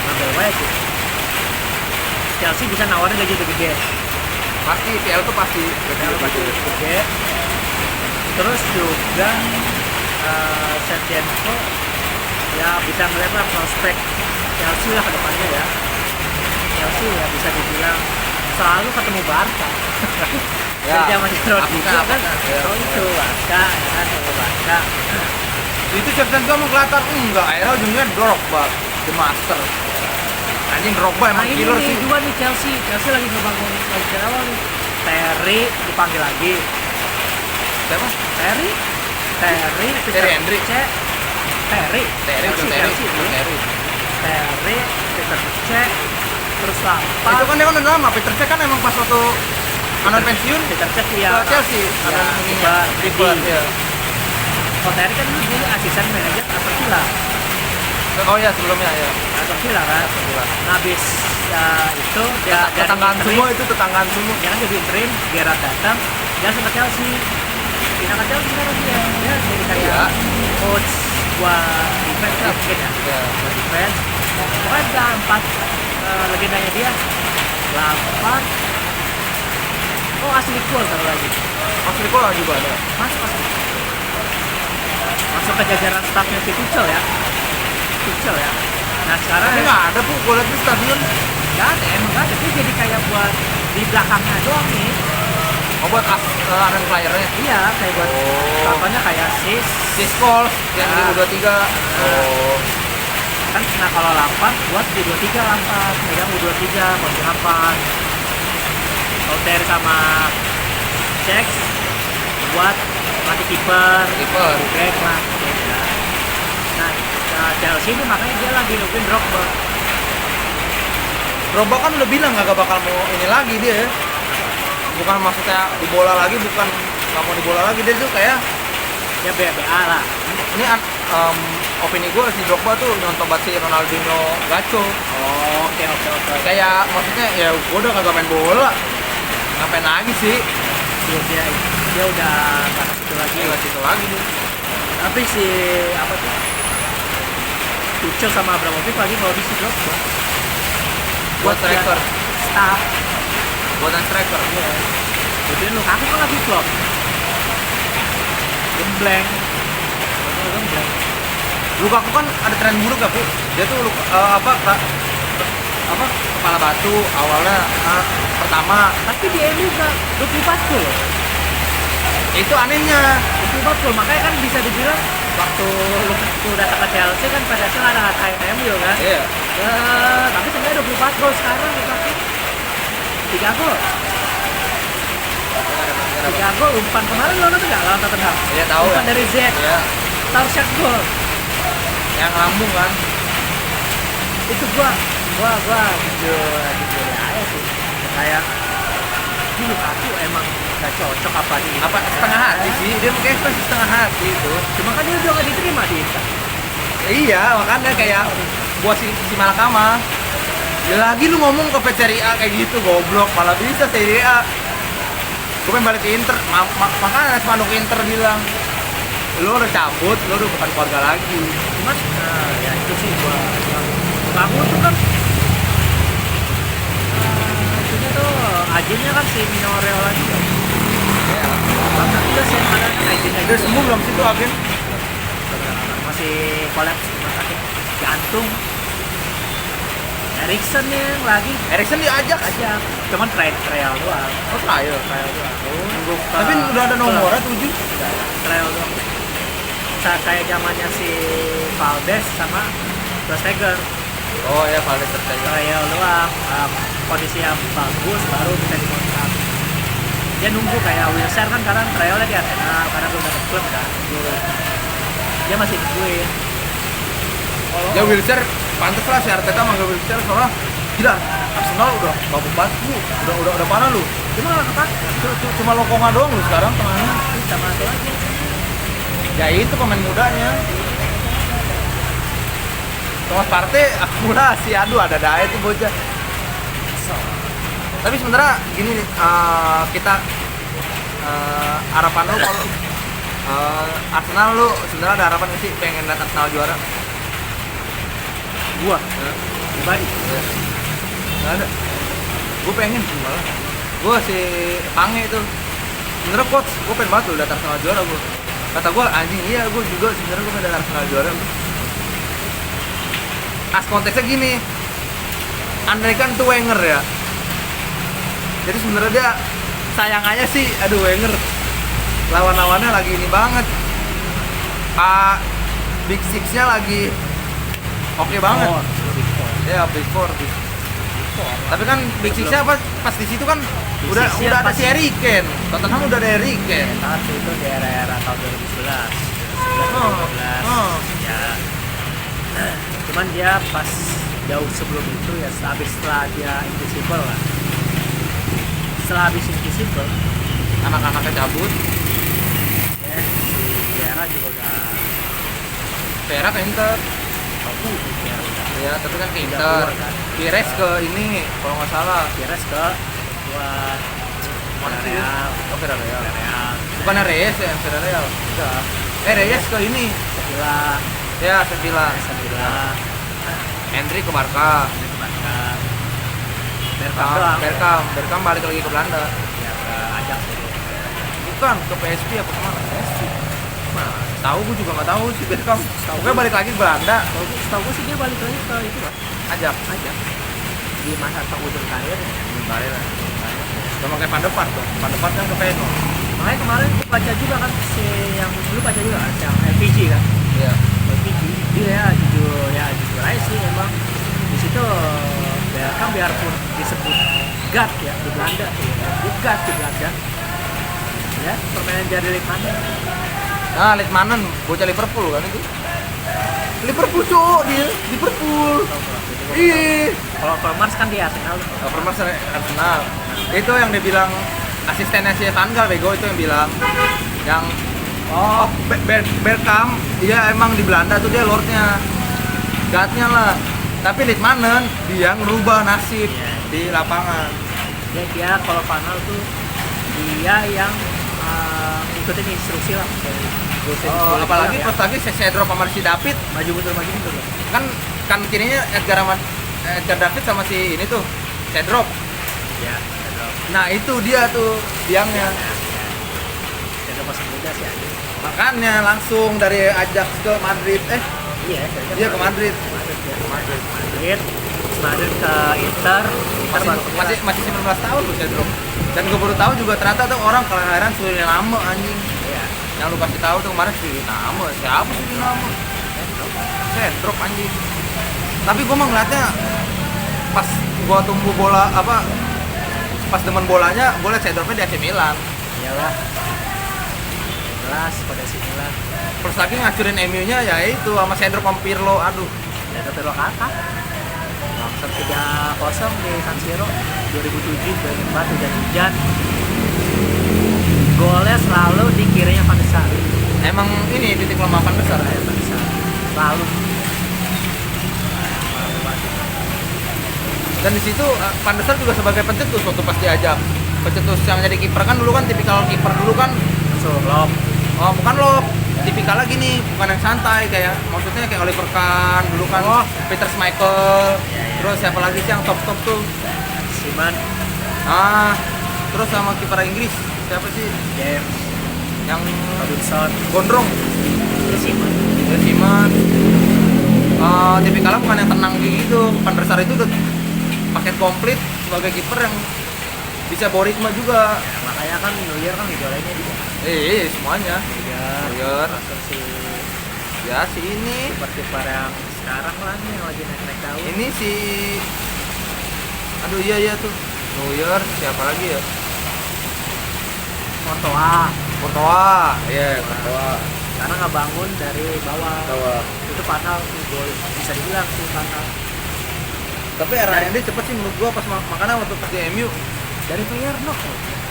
ngambil wae sih. Chelsea bisa nawarin gaji lebih gede. Pasti PL tuh pasti gede. Terus juga Shevchenko ya bisa melihat lah prospek Chelsea lah ke depannya ya. Chelsea ya bisa dibilang selalu ketemu Barca. Ya, dari zaman Rodrigo kan ya, itu Barca ya kan, ketemu Barca. Itu Shevchenko mau kelihatan enggak, akhirnya ujungnya Drogba, The Master. Anjing Drogba emang Ini killer nih, sih. dua nih Chelsea lagi ngebangun lagi dari awal nih. Terry dipanggil lagi. Siapa? Terry Henry. Terry Terry. Peter Cech, terus Lampard. Itu kan dia kan udah lama. Peter Cech kan emang pas waktu anak pensiun Peter Cech ya ke Chelsea. Ada Ribuan. ya. Oh Terry kan dulu asisten manajer Aston Villa. Oh ya sebelumnya ya. Aston Villa kan. Nah habis itu dia tetanggaan semua itu tetanggaan semua. Dia kan jadi interim, Gerrard datang, dia langsung ke Chelsea. Pindah ke Chelsea sekarang dia jadi kayak coach buat defense lah mungkin ya. Buat defense. Pokoknya ada 4 legendanya dia. Lampard. Oh Ashley Cole taruh lagi. Asli Cole juga ada. Masuk ke jajaran staffnya si Tuchel ya. Nah sekarang Tapi nggak ada gue lihat di stadion. nggak ada, emang nggak ada. Dia jadi kayak buat defense belakangnya doang nih. Oh buat anak playernya. Iya, kayak buat Oh. contohnya kayak Siskol yang di Ya. U23. Oh. kan. Nah kalau lampat buat U23 lampat, megang U23 konti 8. Outer sama Jax buat mati kiper, Kiper. back lah gitu ya. Nah, Chelsea ini makanya dia lagi nungguin Drogba. Drogba kan udah bilang gak bakal mau ini lagi dia. Bukan maksudnya di bola lagi, bukan nggak mau di bola lagi, dia tuh kayak Ya BA lah. ini opini gue si Drogba tuh nyontoh banget si Ronaldinho Gacho. Oh, oke. Kayak maksudnya ya gue udah kagak main bola, ngapain lagi sih? Dia udah nggak ke situ lagi. Nggak situ lagi nih. Tapi si apa tuh? Tuchel sama Abramovich lagi mau si Drogba. Buat striker, Staff. buatan striker. Iya. Jadi Lukaku kan lagi flop. Gembleng. Gembleng. Lukaku kan ada tren buruk ya, Bu. Dia tuh kepala batu awalnya pertama. Tapi di MU gak 24 gol. Itu anehnya. 24 gol. Makanya kan bisa dibilang waktu Lukaku datang ke Chelsea kan pada saat ada ngatain MU kan. Iya. Tapi sebenarnya 24 gol sekarang Lukaku. 3 gol. 3 gol umpan kemarin lawan apa enggak? Lawan Tottenham. Iya tahu ya. Umpan dari Z. Iya. Tarshak gol. Yang lambung kan. Itu gua jujur aja sih. Kayak ini Lukaku emang gak cocok apa di Apa setengah hati sih? Dia mungkin setengah hati itu. Cuma kan dia udah gak diterima di Inter. Iya, makanya kayak buat si Malakama. Ya lagi lu ngomong ke Serie A kayak gitu, goblok. Malah bisa Serie A. Gue pengen balik ke Inter, makanya spanduk Inter bilang lu udah cabut, lu udah bukan keluarga lagi. Cuman ya itu sih gua Lukaku tuh kan itunya tuh agennya kan si Mino Raiola juga. Ya. Kan nanti udah sih ada kan agennya Udah juga. sembuh belum sih tuh agen? Masih kolaps rumah sakit jantung. Erikson yang lagi Erikson diajak aja, cuman trial doang. Oh trial. Trial doang. Nunggu Tapi udah ada nomornya 7. Udah, trial doang. Kayak zamannya si Valdes sama Stegen. Oh ya, Valdes tercaya. Trial doang, kondisi yang bagus baru bisa dikontrak. Dia nunggu kayak Wilshere kan sekarang trialnya di Arsenal karena belum dapet klub kan. Dia masih nungguin. Ya Wilshere pantes lah si Arteta manggil Wilshere soalnya gila, Arsenal udah bagus banget lu, udah parah lu. Cuma nggak kepake. Cuma Lokonga doang lu sekarang tengahnya. Sama satu lagi. Ya itu pemain mudanya. Thomas Partey akumulasi, aduh ada itu bocah. Tapi sebenarnya gini nih, kita harapan lu kalau Arsenal lu sebenarnya ada harapan nggak sih pengen lihat Arsenal juara? Gua pribadi. Nggak ada. Gue pengen sih malah. Gue si Pange itu sebenarnya coach, gue pengen banget lu lihat Arsenal juara gue. Kata gue anjing, iya gue juga sebenarnya gue pengen lihat Arsenal juara. As konteksnya gini, andai kan tuh Wenger ya. Jadi sebenarnya dia sayang aja sih, aduh Wenger lawan-lawannya lagi ini banget. Big Six-nya lagi oke banget. Ya Big Four. Tapi kan Big Six-nya pas di situ kan udah ada si Harry Kane. Tottenham udah ada Harry Kane. Tapi itu di era tahun 2011. Ya. Cuman dia pas jauh sebelum itu ya setelah dia invisible lah. Setelah habis invisible, Anak-anaknya cabut. ya si Vera juga udah Vera ke Inter. aku Vera udah Ya, tapi kan ke Udah Inter. keluar kan. Pires ke ini kalau nggak salah. Pires ke buat Mana sih? Real. Oh, Villarreal. Real. Bukan Reyes ya, Villarreal. Udah. Reyes ke ini. Sevilla. Ya, Sevilla. Sevilla. Hendrik ke Barca. Barca. Berkam doang. Berkam balik lagi ke Belanda. Ya ke Ajax itu. Bukan ke PSV apa kemana? PSV. Tahu gue juga nggak tahu si Berkam. Pokoknya balik lagi ke Belanda. Setahu gue sih dia balik lagi ke itu kan. Ajak. Ajax. Di masa penghujung karir ya. Balik lah. Sama kayak Van de Vaart dong. Van de Vaart kan ke Feyenoord. Makanya kemarin gue baca juga kan si yang lu baca juga kan yang LPG kan. Iya. LPG dia jujur aja sih emang di situ biarpun disebut God ya di Belanda dia God di Belanda ya permainan dari Littmanen. Nah, Littmanen bocah Liverpool kan itu. Liverpool cowok dia, Liverpool. Iya. Kalau Mars kan dia Arsenal. Overmars Arsenal. Itu yang dia bilang asistennya si Van Gaal bego itu yang bilang yang Bergkamp dia emang di Belanda tuh dia lordnya godnya lah, tapi Littmanen dia ngerubah nasib di lapangan. Dia kalau final tuh dia yang ngikutin instruksi lah dari dosen. Apalagi pas lagi Cedro sama si David maju mundur kan kirinya Edgar David sama si ini tuh Cedro. Ya, Nah itu dia tuh biangnya. Cedro masih muda sih aja. Makanya langsung dari Ajax ke Madrid. Iya ke Madrid. Madrid ke Inter Masih 19 tahun loh Cedro. Dan gue baru tahu juga ternyata tuh orang kelahiran Suriname anjing. Iya. Yang lu kasih tahu tuh kemarin Suriname. Siapa Suriname? Cedro anjing. Tapi gue mah ngeliatnya pas gue tumbuh bola pas demen bolanya, gue liat Cedro di AC Milan. Iyalah. Jelas pada sini lah. Terus lagi ngacurin MU-nya ya itu sama Cedro sama Pirlo. Aduh. Ada Pirlo kakak. Langsung 3-0 di San Siro 2007 2004 hujan. Golnya selalu di kirinya Van der Sar. Emang ini titik lemah Van der Sar ya? Van der Sar. Selalu. Dan di situ Van der Sar juga sebagai pencetus waktu pas diajak. Pencetus yang jadi kiper kan dulu kan tipikal kiper dulu kan Langsung lob. oh bukan lob, tipikal lagi nih, bukan yang santai kayak maksudnya kayak Oliver Kahn dulu kan, Peter Schmeichel, terus siapa lagi sih yang top-top tuh? Siman. Terus sama kiper Inggris siapa sih? James. Yang Robinson. gondrong. Siman. Siman. Tipikalnya bukan yang tenang gitu. Van der Sar itu udah paket komplit sebagai kiper yang bisa bawa ritme juga. Ya, makanya kan Neuer kan idolanya dia. Semuanya. Neuer. Langsung Si ini. kiper yang sekarang lah nih yang lagi naik-naik daun. Ini si aduh iya tuh. Neuer, siapa lagi ya? Courtois. Iya, Courtois. Karena nggak bangun dari bawah. Itu fatal sih, bisa dibilang sih fatal. Tapi era yang dia cepet sih menurut gua pas makanya waktu pas di MU Dari Feyenoord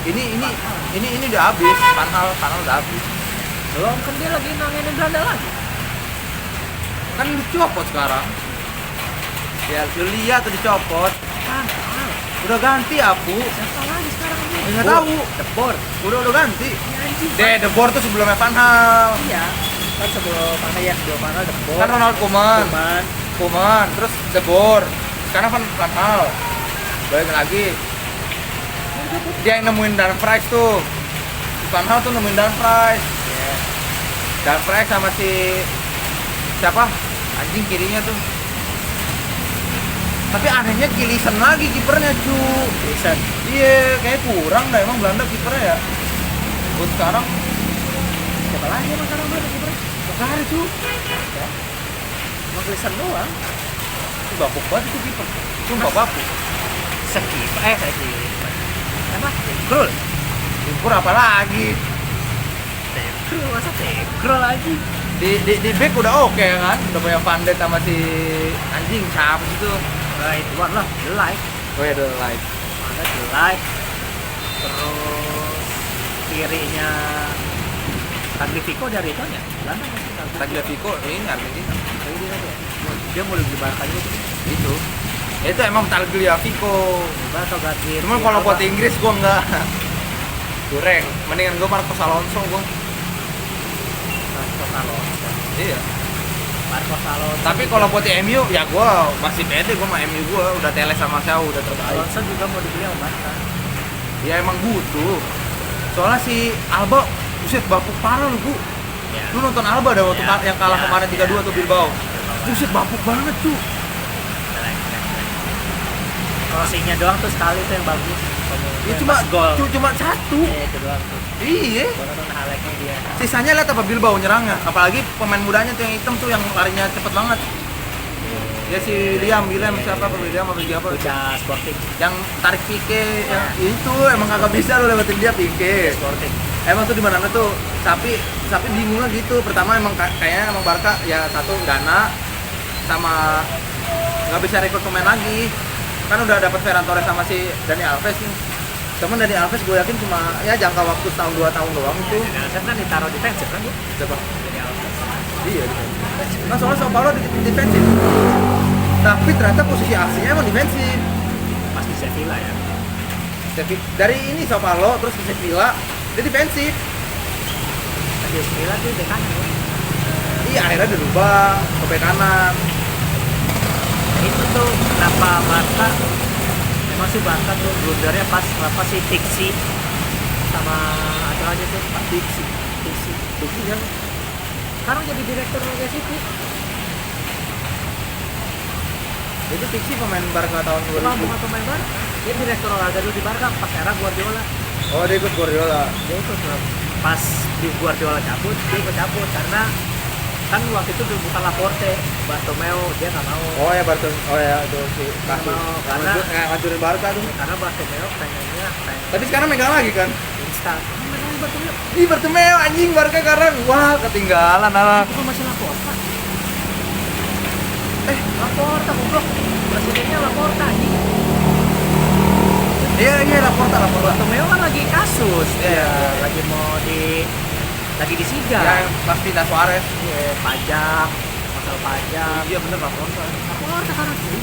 ini udah habis, panel udah habis. belum kan dia lagi nangin Belanda lagi. Kan dicopot sekarang. Ya, Julia tuh dicopot. Kan, Udah ganti Apu. siapa lagi sekarang ini? Enggak tahu. The Board. Udah ganti. Ya, anjing. The Board tuh sebelumnya Van Hal. Iya. Kan sebelum The Board. Kan Ronald Koeman, terus The Board. Sekarang Van Hal. Balik lagi. Dia yang nemuin Dan Fries tuh. Van Hal tuh nemuin Dan Fries. Dan Fries sama si siapa? Anjing kirinya tuh. Tapi anehnya Kilisan lagi kipernya cu. Kilisan. Iya, kayak kurang dah emang Belanda kipernya ya. Buat sekarang Siapa lagi emang sekarang Belanda kipernya? sekali cu. Ya. Emang Kilisan doang. Itu bapuk banget itu kiper. Sumpah bapuk. Sekiper. Apa? Krul. Kiper apa lagi? Krul masa Krul lagi. Di back udah oke kan? Udah punya Van Dijk sama si anjing siapa itu? Nah itu lah, The Light. Oh ya, The Light. Ada The Light. Terus kirinya Tagliafico dari itu ya? Belanda masih Tagliafico ini Argentina. Dia mau lebih Barca juga tuh. Itu emang Tagliafico. Atau ganti. Cuman kalau buat Inggris gua enggak. Kurang. Mendingan gua Marcos Alonso gua. Marcos Alonso. Iya. Marcos Alonso. Tapi kalau buat MU ya gua masih pede, gua sama MU gua udah teles sama Shaw udah terbaik. Alonso juga mau dibeli sama Barca. Ya emang butuh. Soalnya si Alba buset bapuk parah lu, Bu. Ya. Lu nonton Alba dah waktu yang kalah kemarin 3-2 tuh Bilbao. Buset bapuk banget, cu. Crossingnya doang tuh sekali tuh yang bagus. Ya cuma gol. cuma satu. Itu doang tuh. Iya. Gua nonton highlightnya dia. Sisanya lihat apa Bilbao nyerangnya. Apalagi pemain mudanya tuh yang hitam tuh yang larinya cepet banget. Ya si William siapa William apa siapa? Udah Sporting. Yang tarik Pique yang itu emang kagak bisa lo lewatin dia Pique. Sporting. Emang tuh di mana tuh sapi bingungnya gitu. Pertama emang kayaknya emang Barca ya satu dana sama nggak bisa rekrut pemain lagi. Kan udah dapat Ferran Torres sama si Dani Alves nih. Cuman Dani Alves gue yakin cuma ya jangka waktu setahun 2 tahun doang itu. Dani Alves kan ditaruh defensif kan bu? Siapa? Dani Alves. Iya, defensif. Nah, soalnya Sao Paulo defensif. Tapi ternyata posisi aslinya emang defensif. Pas di Sevilla ya. Dari ini Sao Paulo terus ke Sevilla dia defensif. Di Sevilla dia bek kanan. Bu. Iya, akhirnya dirubah ke bek kanan. Itu tuh kenapa Barca memang sih Barca tuh blundernya pas apa sih Tixi sama ada aja tuh Pak Tixi yang sekarang jadi direktur Liga City. Itu Pixi pemain Barca tahun Cuma 2000. bukan pemain Barca, dia direktur olahraga dulu di Barca pas era Guardiola. Oh, dia ikut Guardiola. Dia ikut pas di Guardiola cabut, dia ikut cabut karena kan waktu itu bukan Laporte, Bartomeu dia nggak mau. Oh ya Barca. Oh ya itu si Nggak Kasu. mau, karena Ngancurin Barca tuh. karena Bartomeu pengennya Tapi sekarang megang lagi kan? instan. Menang Bartomeu. Ih, Bartomeu anjing Barca sekarang. Wah, ketinggalan alah. Itu kan masih Laporta. Laporta goblok. Presidennya Laporta anjing. Iya, Laporta. Bartomeu kan lagi kasus. Iya. Lagi mau lagi disidang. Yang pas pindah Suarez. Iya, pajak, masalah pajak. Iya bener Laporta. Laporta kan sih.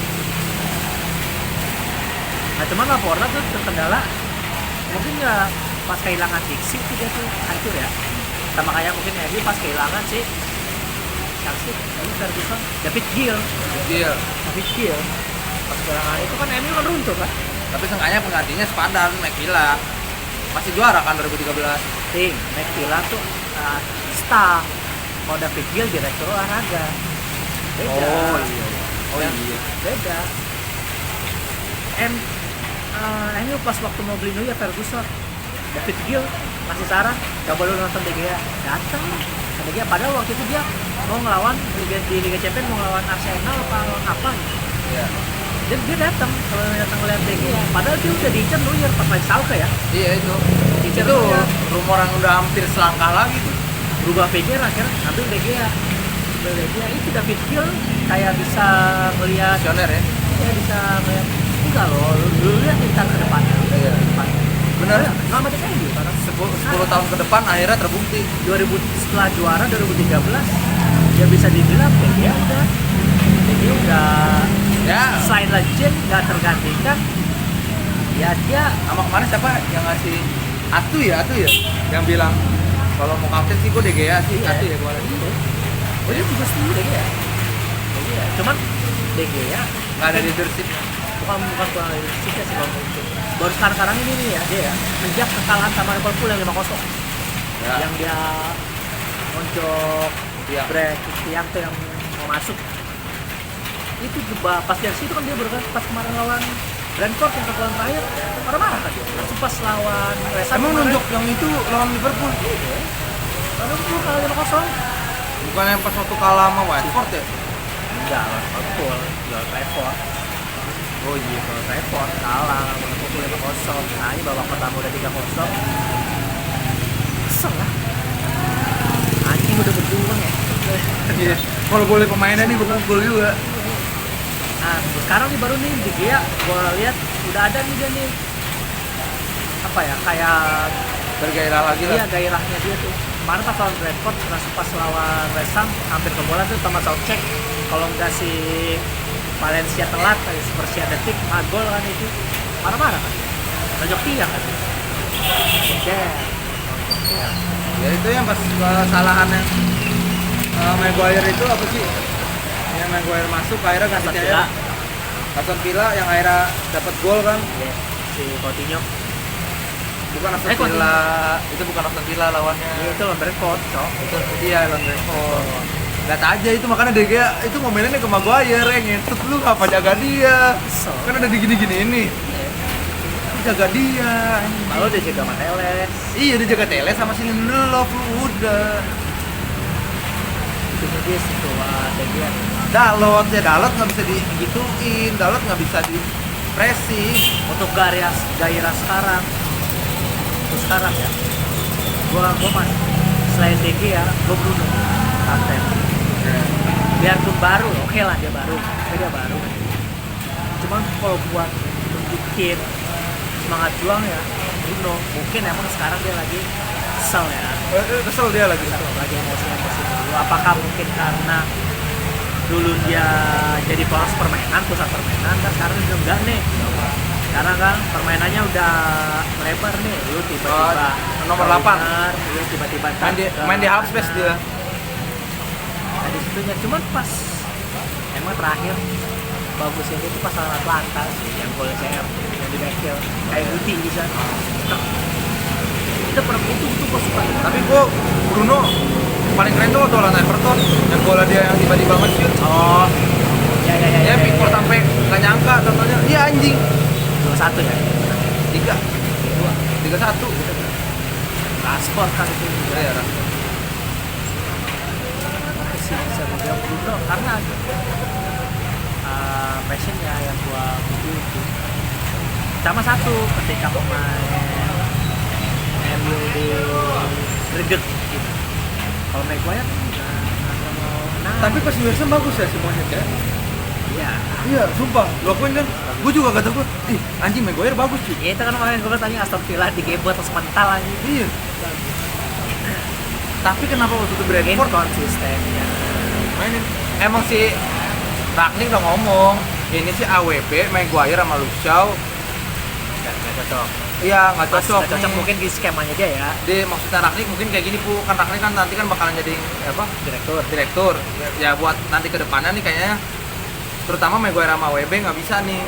Nah cuman Laporta tuh terkendala mungkin nggak pas kehilangan Dixie itu dia tuh hancur ya. Sama kayak mungkin MU pas kehilangan sih Chelsea, ini Ferguson, David Gill. Iya. Pas kehilangan itu kan MU kan runtuh kan. Tapi seenggaknya penggantinya sepadan, McVilla. Masih juara kan 2013. Ting, McVilla tuh staff. Kalau David Gill direktur olahraga. Beda. Oh iya. Beda. MU pas waktu mau beli Neuer Ferguson, David Gill masih saran, coba lu nonton De Gea, datang De Gea padahal waktu itu dia mau ngelawan di Liga Champions mau ngelawan Arsenal apa gitu. Iya. Dan dia datang kalau datang ngeliat De Gea, padahal dia udah diincar Neuer pas lagi Schalke ya. Iya itu. Diincar Itu Neuer. rumor yang udah hampir selangkah lagi tuh. Berubah pikir akhirnya ngambil De Gea. Itu David Gill kayak bisa ngeliat, Visioner ya. ya bisa ngeliat enggak loh, lu lihat ntar ke depan. Iya. Bener. Nggak mati kayak gitu karena 10 tahun ke depan akhirnya terbukti. 2000 setelah juara 2013 dia bisa dibilang dia udah Ya. selain legend nggak tergantikan ya dia Sama kemarin siapa yang ngasih Atu ya yang bilang kalau mau kapten sih gue De Gea sih. Iya. Atu ya kemarin. oh dia juga setuju deh ya cuman De Gea Nggak ada leadership. bukan kurang dari sih kalau itu baru sekarang ini nih ya dia ya sejak kekalahan sama Liverpool yang 5-0 Ya. yang dia moncok Tiang. break tiang tuh yang mau masuk itu pas dari situ kan dia berkat pas kemarin lawan Brentford yang kekalahan terakhir marah-marah kan dia langsung pas lawan West Ham Emang kemarin, nunjuk yang itu lawan Liverpool? lalu itu kalah 5-0 Bukan yang pas waktu kalah sama Watford ya? enggak lawan Liverpool jual Brentford Oh iya. jual Brentford kalah lawan Liverpool 5-0 nah ini babak pertama udah 3-0 kesel lah anjing udah berjuang ya Iya. Kalau boleh pemainnya nih gue gol juga. nah sekarang nih baru nih De Gea gue lihat udah ada nih dia nih apa ya kayak Bergairah lagi lah. iya gairahnya dia tuh kemarin pas lawan Brentford pas lawan West Ham hampir kebobolan tuh sama Southcheck kalau nggak si Valencia telat kayak sepersekian detik gol kan itu marah-marah kan banyak tiang kan Ya itu yang pas kesalahan yang Maguire itu apa sih? Yang Maguire masuk akhirnya Aston ganti Villa. Aston Villa yang akhirnya dapat gol kan? Iya, si Coutinho Bukan Aston Coutinho. Villa, itu bukan Aston Villa lawannya. Iya, itu lawan Brentford cok Itu dia lawan Brentford. Lihat aja itu makanya De Gea itu ngomelinnya ke Maguire yang ngentut lu apa jaga dia. kesel Kan udah digini-gini ini. jaga dia. Lalu dia jaga Mateles. Iya, dia jaga Tele sama si Lindelof lu udah. Itu dia situ ada dia. Dalot nggak bisa digituin, Dalot nggak bisa di pressing. Untuk gairah sekarang. Untuk sekarang ya. Gua mah selain DG ya, gua Bruno. Kapten. Biarpun baru, oke lah dia baru. Cuman kalau buat nunjukin semangat juang ya, Bruno. Mungkin emang sekarang dia lagi kesel ya. Kesel dia lagi. Lagi emosi dulu. Apakah mungkin karena dulu dia jadi poros permainan, pusat permainan, kan sekarang udah enggak nih. Karena kan permainannya udah melebar nih. Dulu tiba-tiba nomor 8. dulu tiba-tiba main di half space dia. Nah di situnya cuman pas emang terakhir bagusnya itu pas lawan Atlanta sih, yang gol CM yang di backfield kayak Guti bisa. Itu pernah itu gua suka. Tapi gua Bruno paling keren tuh waktu lawan Everton yang bola dia yang tiba-tiba nge-shoot. Oh. Ya. Pickford sampai nggak nyangka contohnya. Dia anjing. 2-1 ya. 3-1. Transport kan itu. Ya. Masih bisa dibilang Bruno karena passionnya yang gua butuh itu. Sama satu ketika pemain MU di greget gitu. Kalau Maguire nggak mau. Tapi pas Wilson bagus ya semuanya kan? Iya, sumpah. Lo akuin kan? Gue juga kata gue, anjing Maguire bagus cuy. Ya itu kan makanya gue bertanya Aston Villa digebet atas mental aja. Iya. Tapi kenapa waktu itu Brentford konsisten ya. mainin? Emang si Ragnik udah ngomong, ini si AWB Maguire sama Luxiao Nggak cocok. iya nggak cocok. Nggak cocok mungkin di skemanya dia ya. Di maksudnya Ragnik mungkin kayak gini Bu, kan Ragnik kan nanti kan bakalan jadi apa? Direktur. Ya buat nanti ke depannya nih kayaknya terutama Maguire sama WB nggak bisa nih.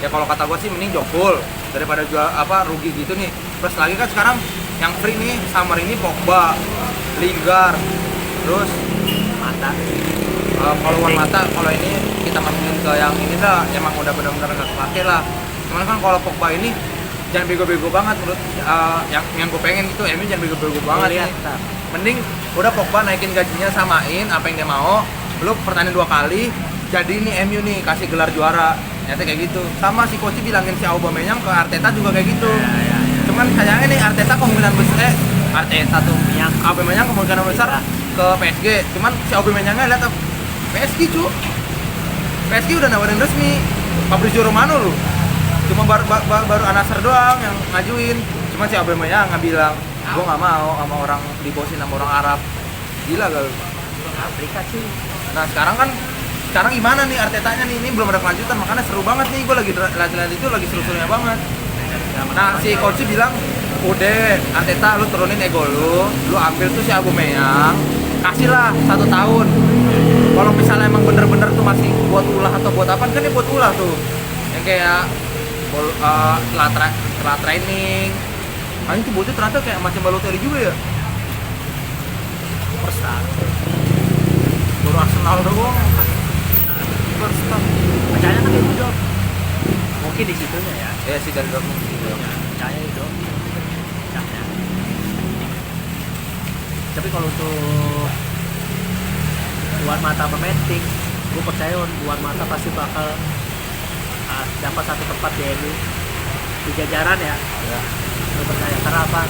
Ya kalau kata gue sih mending Jokul daripada jual apa rugi gitu nih. Plus lagi kan sekarang yang free nih summer ini Pogba, Lingard, terus Mata. kalau Wan Mata, kalau ini kita masukin ke yang ini lah, emang udah benar-benar nggak kepake lah. Cuman kan kalau Pogba ini jangan bego-bego banget menurut yang gue pengen itu MU jangan bego-bego banget nih. Mending udah Pogba naikin gajinya samain apa yang dia mau, lu pertandingan 2 kali, jadi ini MU nih kasih gelar juara. Nyata kayak gitu. Sama si coach bilangin si Aubameyang ke Arteta juga kayak gitu. Ya. Cuman sayangnya nih Arteta kemungkinan besar Arteta tuh yang Aubameyang kemungkinan besar ke PSG. Cuman si Aubameyangnya lihat PSG cu. PSG udah nawarin resmi. Fabrizio Romano lu. Cuma baru Al-Nassr doang yang ngajuin. Cuman si Aubameyang nggak bilang, gua nggak mau sama orang dibosin sama orang Arab. Gila gak lu? Afrika sih. Nah sekarang gimana nih Artetanya nih? Ini belum ada kelanjutan, makanya seru banget nih. Gue lagi latihan itu lagi seru-serunya banget. Nah si coach bilang, udah Arteta lu turunin ego lu ambil tuh si Aubameyang, kasihlah 1 tahun. Kalau misalnya emang bener-bener tuh masih buat ulah atau buat apa, kan dia buat ulah tuh. Yang kayak setelah training. Nah itu bocah ternyata kayak macam Balotelli juga ya. Perstar. Baru Arsenal doang. Perstar. Percaya kan itu dong. Mungkin di situnya ya. Ya sih dari Dortmund gitu. Percaya itu. Percaya. Tapi kalau untuk Juan Mata Memetik, gue percaya Juan Mata pasti bakal dapat satu tempat di MU di jajaran ya. Gue percaya karena apa?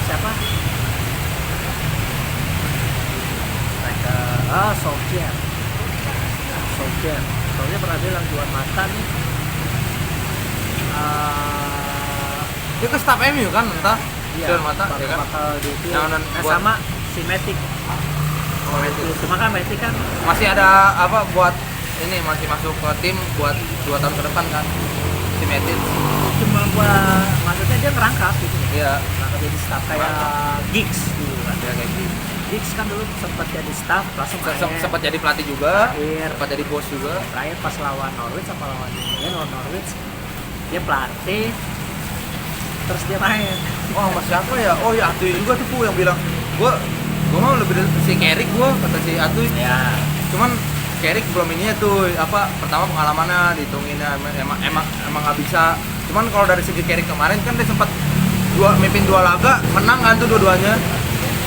Siapa? Solskjaer. Soalnya pernah bilang Juan Mata nih. Dia ke staff MU kan entah. Iya, Juan Mata ya kan. Bakal di Yang sama si Matic. Cuma kan Matic kan masih ada apa buat ini masih masuk ke tim buat 2 tahun ke depan kan si Matic. cuma maksudnya dia ngerangkap gitu. Iya. Ngerangkap jadi staff kayak Giggs dulu kan. Ya kayak gitu. Giggs kan dulu sempat jadi staff langsung main. Sempat jadi pelatih juga, Terakhir. sempat jadi bos juga. Terakhir pas lawan Norwich apa lawan Norwich dia pelatih terus dia main. Oh mas siapa ya? Oh ya Atuy juga tuh yang bilang gua mau lebih si Carrick gua kata si Atuy. Ya. Cuman Carrick belum ini tuh apa pertama pengalamannya dihitunginnya emang nggak bisa. Cuman kalau dari segi Carrick kemarin kan dia sempat mimpin 2 laga menang kan tuh dua-duanya.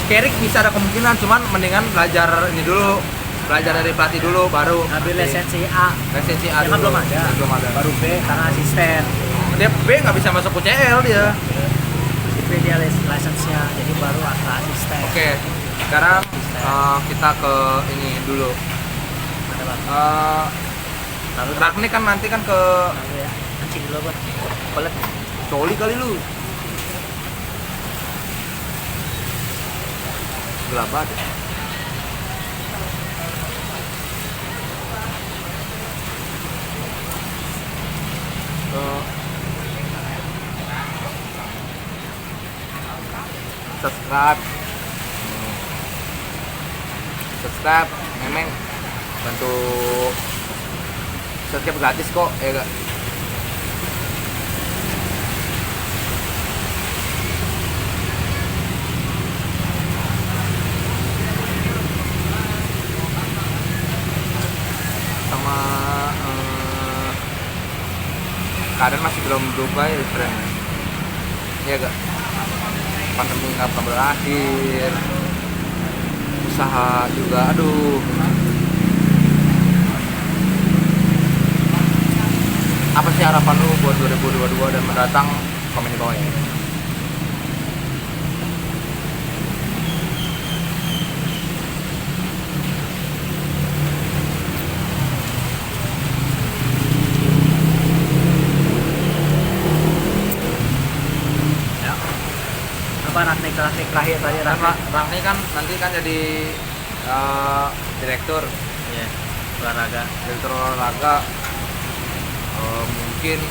Carrick bisa ada kemungkinan, cuman mendingan belajar ini dulu, belajar dari pelatih dulu baru Ambil lisensi A. lisensi A Dia kan dulu. belum ada. Baru B karena asisten. Dia B nggak bisa masuk UCL dia. B dia lisensinya, jadi baru asisten. Oke, sekarang kita ke ini dulu. Ada Bang. Lalu Ragnik kan nanti kan ke lalu ya. Kencing dulu Bang. Pelet. Coli kali lu. Gelap banget. Subscribe memang bantu subscribe gratis kok ya gak. Sama keadaan masih belum berubah ya friend ya gak. Pandemi nggak pernah berakhir, usaha juga aduh. Apa sih harapan lu buat 2022 dan mendatang? Komen di bawah ya. Apa Ragnik terakhir tadi Ragnik kan nanti kan jadi direktur Iya. Olahraga. direktur olahraga. Mungkin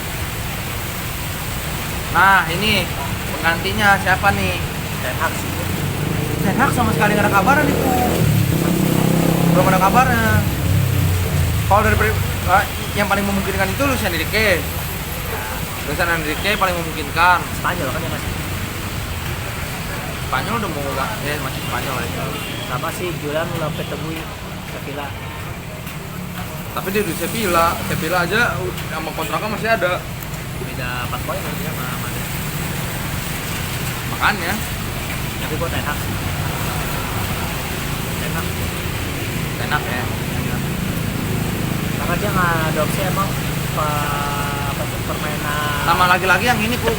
nah ini penggantinya siapa nih? Ten Hag sama sekali nggak ada kabaran itu, belum ada kabarnya. Kalau dari yang paling memungkinkan itu Luis Enrique paling memungkinkan. Spanyol kan ya Mas. Spanyol udah mau nggak ya masih Spanyol ya. Sama sih Julian Lopetegui Sevilla. Tapi dia di Sevilla aja sama kontraknya masih ada. Beda 4 poin dia sama Madrid. Makanya Tapi buat Ten Hag. enak ya. Karena dia nggak adopsi emang apa tuh permainan. Sama lagi-lagi yang ini gue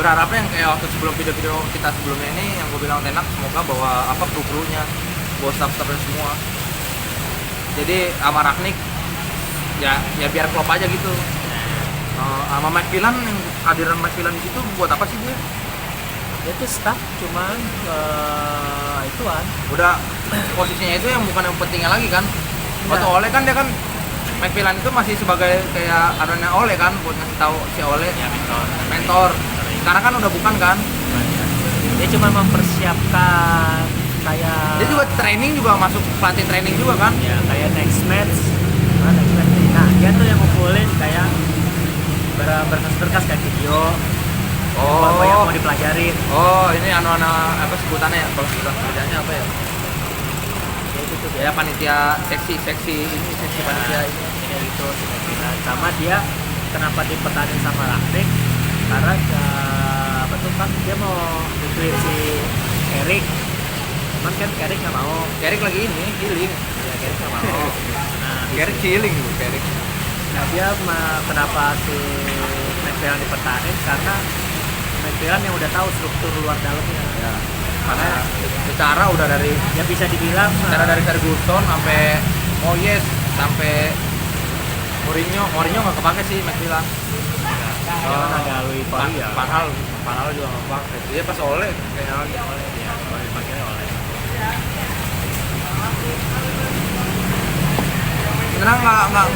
berharapnya yang kayak waktu sebelum video-video kita sebelumnya ini yang gue bilang tenak, semoga bahwa apa kru-krunya, bawa staff-staffnya semua. Jadi sama Ragnik ya biar klop aja gitu. Sama McMillan, yang kehadiran McMillan di situ buat apa sih dia? Dia tuh staff cuman ituan. Udah posisinya itu yang bukan yang pentingnya lagi kan. Waktu Ole kan dia kan McMillan itu masih sebagai kayak adanya Ole kan buat ngasih tahu si Ole Ya mentor. Sekarang kan udah bukan kan. Dia cuma mempersiapkan kayak. Dia juga training juga masuk pelatih training juga kan. Ya kayak next match. Nah dia tuh yang ngumpulin kayak berkas-berkas kayak video. Apa yang mau dipelajarin. Oh ini anak-anak apa sebutannya ya? Kalau sebutan kerjanya apa ya? Gitu Ya panitia seksi panitia ini. Kayak gitu kira-kira. Sama dia kenapa dipertahankan sama Ragnik karena apa tuh kan dia mau ituin si Carrick, cuman kan Carrick nggak mau. Carrick lagi ini healing. Ya Carrick nggak mau. Nah Carrick healing dulu Carrick. nah dia kenapa si McMillan dipertahankan karena McMillan yang udah tahu struktur luar dalamnya. Ya. Karena secara udah dari Ya bisa dibilang secara dari Ferguson sampai Moyes sampai Mourinho nggak kepake sih McMillan. dia kan ada Louis Van Gaal. Panal juga nggak kepake. Dia pas Ole kayaknya lagi. Ya kalau dipanggilnya oleh. Sebenarnya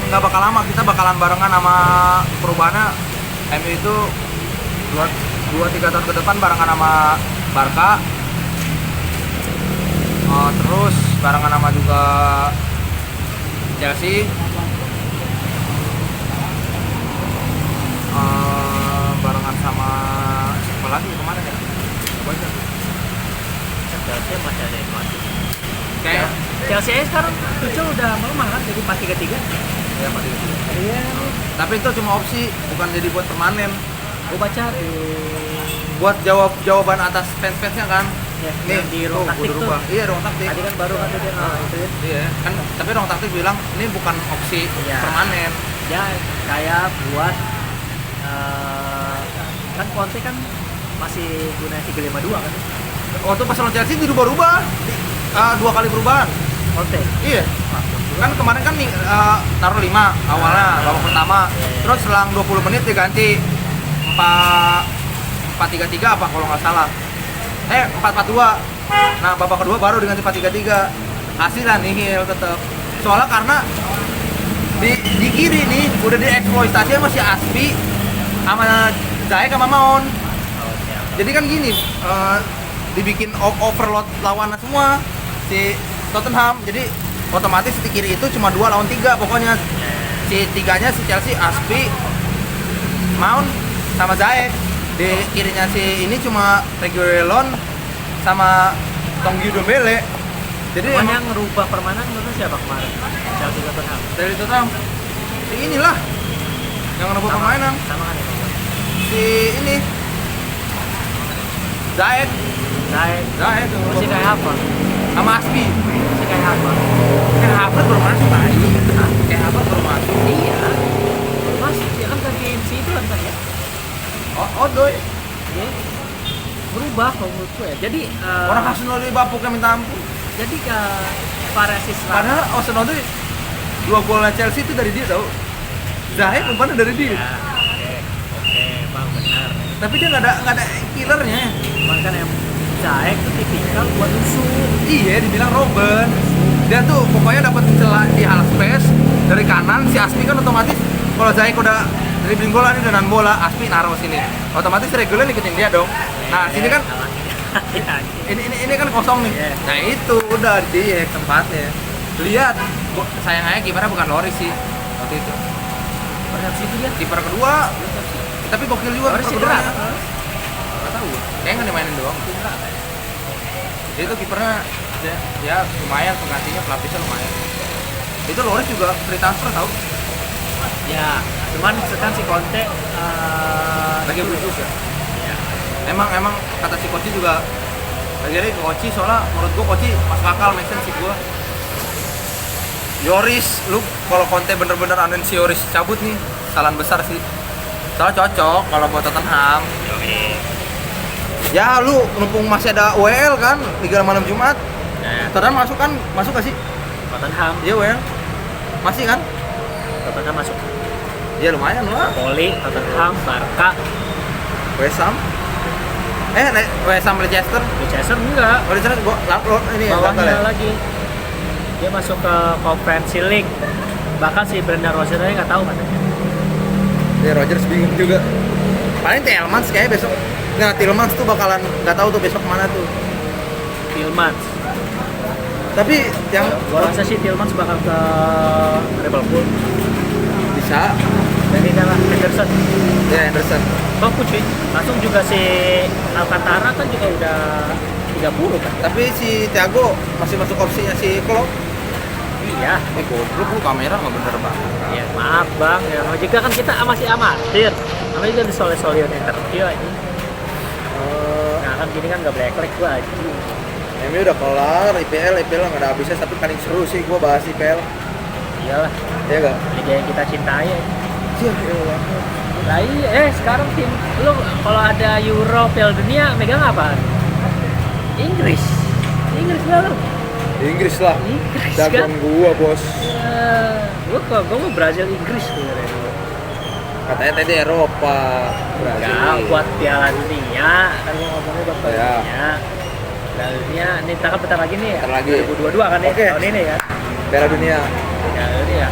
nggak bakal lama, kita bakalan barengan sama perubahannya. MU itu 2-3 tahun ke depan barengan sama Barca. Terus barengan sama juga Chelsea. Barengan sama siapa lagi kemarin ya? Coba aja. Chelsea masih ada yang mati. Kayak Chelsea sekarang Tuchel udah melemah kan jadi 4-3-3. Ya pasti. Iya. Tapi itu cuma opsi, bukan jadi buat permanen. Gue baca di Buat jawaban atas fans-fansnya kan. ya, Nih, yang di ruang tuh, taktik udah tuh. rubah. Iya, ruang taktik. Tadi kan baru kan dia itu ya. Iya, kan tapi ruang taktik bilang ini bukan opsi Iya. permanen. Ya kayak buat kan Conte kan masih gunain 352 kan Waktu pas lawan Chelsea dirubah-rubah. Dua kali perubahan. Conte. Iya. Kan kemarin kan nih taruh 5 awalnya babak pertama. Terus selang 20 menit diganti 4-3-3 apa kalau nggak salah. 4-4-2. Nah, babak kedua baru diganti 4-3-3. Hasilnya nihil tetap. Soalnya karena di kiri nih udah dieksploitasi sama si Aspi sama Zayek sama Maon. Jadi kan gini, dibikin overload lawannya semua si Tottenham. Jadi otomatis di kiri itu cuma 2 lawan 3 pokoknya. Si tiganya si Chelsea, Aspi, Mount sama Zayek. Di kirinya si ini cuma Reguilon sama Tongi Dombele. Jadi Cuman emang yang ngerubah permainan menurut siapa kemarin? Chelsea Tottenham. dari Tottenham si inilah yang ngerubah permainan. Sama kan ya? Si ini Zayek Kayak yang ngerubah masih kayak apa? sama Aspi. Masih kayak apa? Kayak Havertz baru masuk tadi. Kayak Havertz baru masuk. Iya. Mas, ya kan ganti MC itu kan tadi ya? Odoi. Iya. Berubah kalau menurut gue. Jadi Orang Arsenal di bapuknya minta ampun. jadi ke Paresis Padahal Arsenal tuh 2 golnya Chelsea itu dari dia tau. Zayek umpannya dari dia. Ya, oke, bang benar. Tapi dia nggak ada killernya. Cuman kan yang Zayek tuh tipikal buat musuh. Iya, dibilang Robben. Dia tuh pokoknya dapat celah di half space dari kanan. Si Aspi kan otomatis kalau Zayek udah dribbling bola nih dengan bola, Aspi naruh sini. Otomatis reguler ikutin dia dong. Nah, sini kan ini kan kosong nih. Iya. Nah, itu udah dia tempatnya. Lihat, sayang aja kipernya bukan Loris sih waktu itu. Pada situ dia. Kiper kedua, tapi gokil juga Loris kiper cedera. keduanya. Nggak tahu, kayaknya nggak dimainin doang. Dia itu kipernya ya lumayan, penggantinya pelapisnya lumayan. Itu Loris juga free transfer tau. Ya, cuman sekarang si Conte Lagi berjus ya. ya. Emang kata si Koci juga lagi Koci soalnya menurut gua Koci masuk akal make sense sih gua. Yoris, lu kalau Conte bener-bener anuin si Yoris cabut nih, kesalahan besar sih. Soalnya cocok kalau buat Tottenham. Ya lu mumpung masih ada WL kan, Liga Malam Jumat. Nah, Tottenham masuk gak sih? Tottenham, Iya WL. Masih kan? Tottenham masuk. Ya lumayan lah. Napoli, Tottenham, Barca, West Ham. West Ham Leicester. Manchester enggak. Oh, Leicester gua ini ya Bawahnya gagal ya. lagi. Dia masuk ke Conference League. Bahkan si Brendan Rodgers aja nggak tahu katanya. Ya Rodgers bingung juga. Paling Tielemans kayaknya besok. Nah, Tielemans tuh bakalan nggak tahu tuh besok kemana tuh. Tielemans. Tapi yang Gua rasa sih Tielemans bakal ke Liverpool. bisa Dan ini adalah Henderson. ya Anderson. Bagus cuy. Langsung juga si Alcantara kan juga udah 30 kan. Tapi si Thiago masih masuk opsinya si Klopp. Iya. Goblok lu kamera nggak bener banget. Ya maaf bang. Ya jika kan kita masih amatir. Namanya juga di Solion interview aja. Nah kan gini kan nggak black gua aja. MU udah kelar, IPL nggak ada habisnya, tapi paling seru sih gua bahas IPL. Iyalah. Iya nggak? Liga yang kita cintai. Iya, iya. Lah iya, sekarang tim lu kalau ada Euro Piala Dunia megang apa? Inggris lah lu. Inggris lah. Inggris Dagang kan? gua, Bos. Gua mau Brazil Inggris sebenarnya. Katanya tadi Eropa. Enggak, buat Piala Dunia kan gua ngomongnya buat Piala Ya. Dunia. Piala Dunia, ini kan bentar lagi nih ya. Bentar lagi. 2022 kan ya, Oke. tahun ini ya. Piala Dunia. Piala Dunia.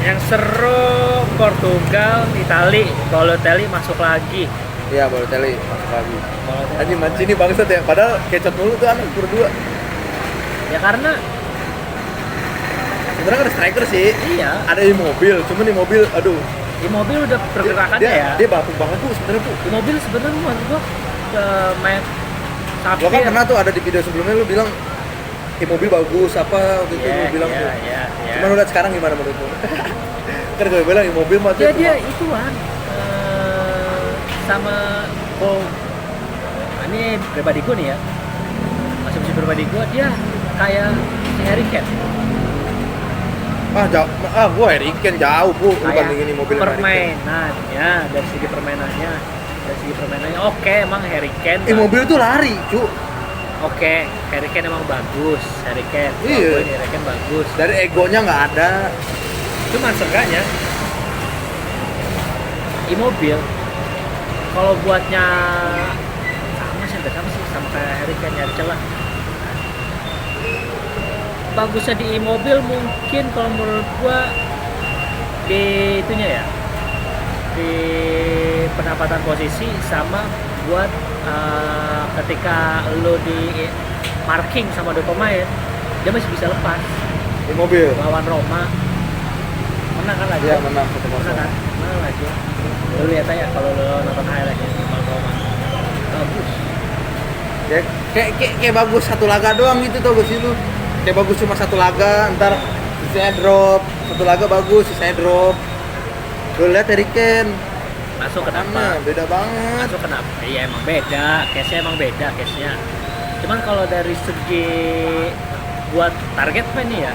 Yang seru Portugal, Itali, Balotelli masuk lagi. Iya, Balotelli masuk lagi. Balotelli. Tadi Mancini bangsat ya, padahal kecot mulu tuh anak berdua. Ya karena Sebenarnya ada striker sih. iya, Ada Immobile, cuman Immobile aduh. di mobil udah pergerakannya ya. Dia bapuk banget tuh sebenarnya tuh. Di mobil sebenarnya menurut gua main Lo kan pernah tuh ada di video sebelumnya lu bilang mobil bagus apa waktu itu lu bilang tuh. Cuman lu lihat sekarang gimana menurutmu? Kan gue bilang mobil mah tuh dia ituan sama ini pribadi gue nih ya, asumsi pribadi gue, dia kayak si Harry Kane. Gua Harry Kane jauh bu, lu Kayak bandingin ini mobil permainannya, dari segi permainannya oke, emang Harry Kane mobil tuh lari cu. Oke, Harry Kane emang bagus, Harry Kane bagus, Dari egonya nggak ada. cuman seenggaknya mobil kalau buatnya sama sih sama kayak Harry Kane, nyari celah. Bagusnya di mobil mungkin kalau menurut gua di itunya ya, di penempatan posisi, sama buat ketika lo di marking sama dua pemain, dia masih bisa lepas. Di mobil Lawan Roma menang kan lagi? Iya menang 1-0. Menang lagi. Lo lihat aja kalau lo nonton highlightnya lawan Roma, bagus. Ya, kayak bagus satu laga doang gitu tau gak sih lu? Kayak bagus cuma satu laga, ntar sisanya drop. Satu laga bagus, sisanya drop. Gue liat Harry Kane Masuk kenapa? beda banget. Masuk kenapa? Iya emang beda, case-nya emang beda case-nya. Cuman kalau dari segi buat target man nih ya,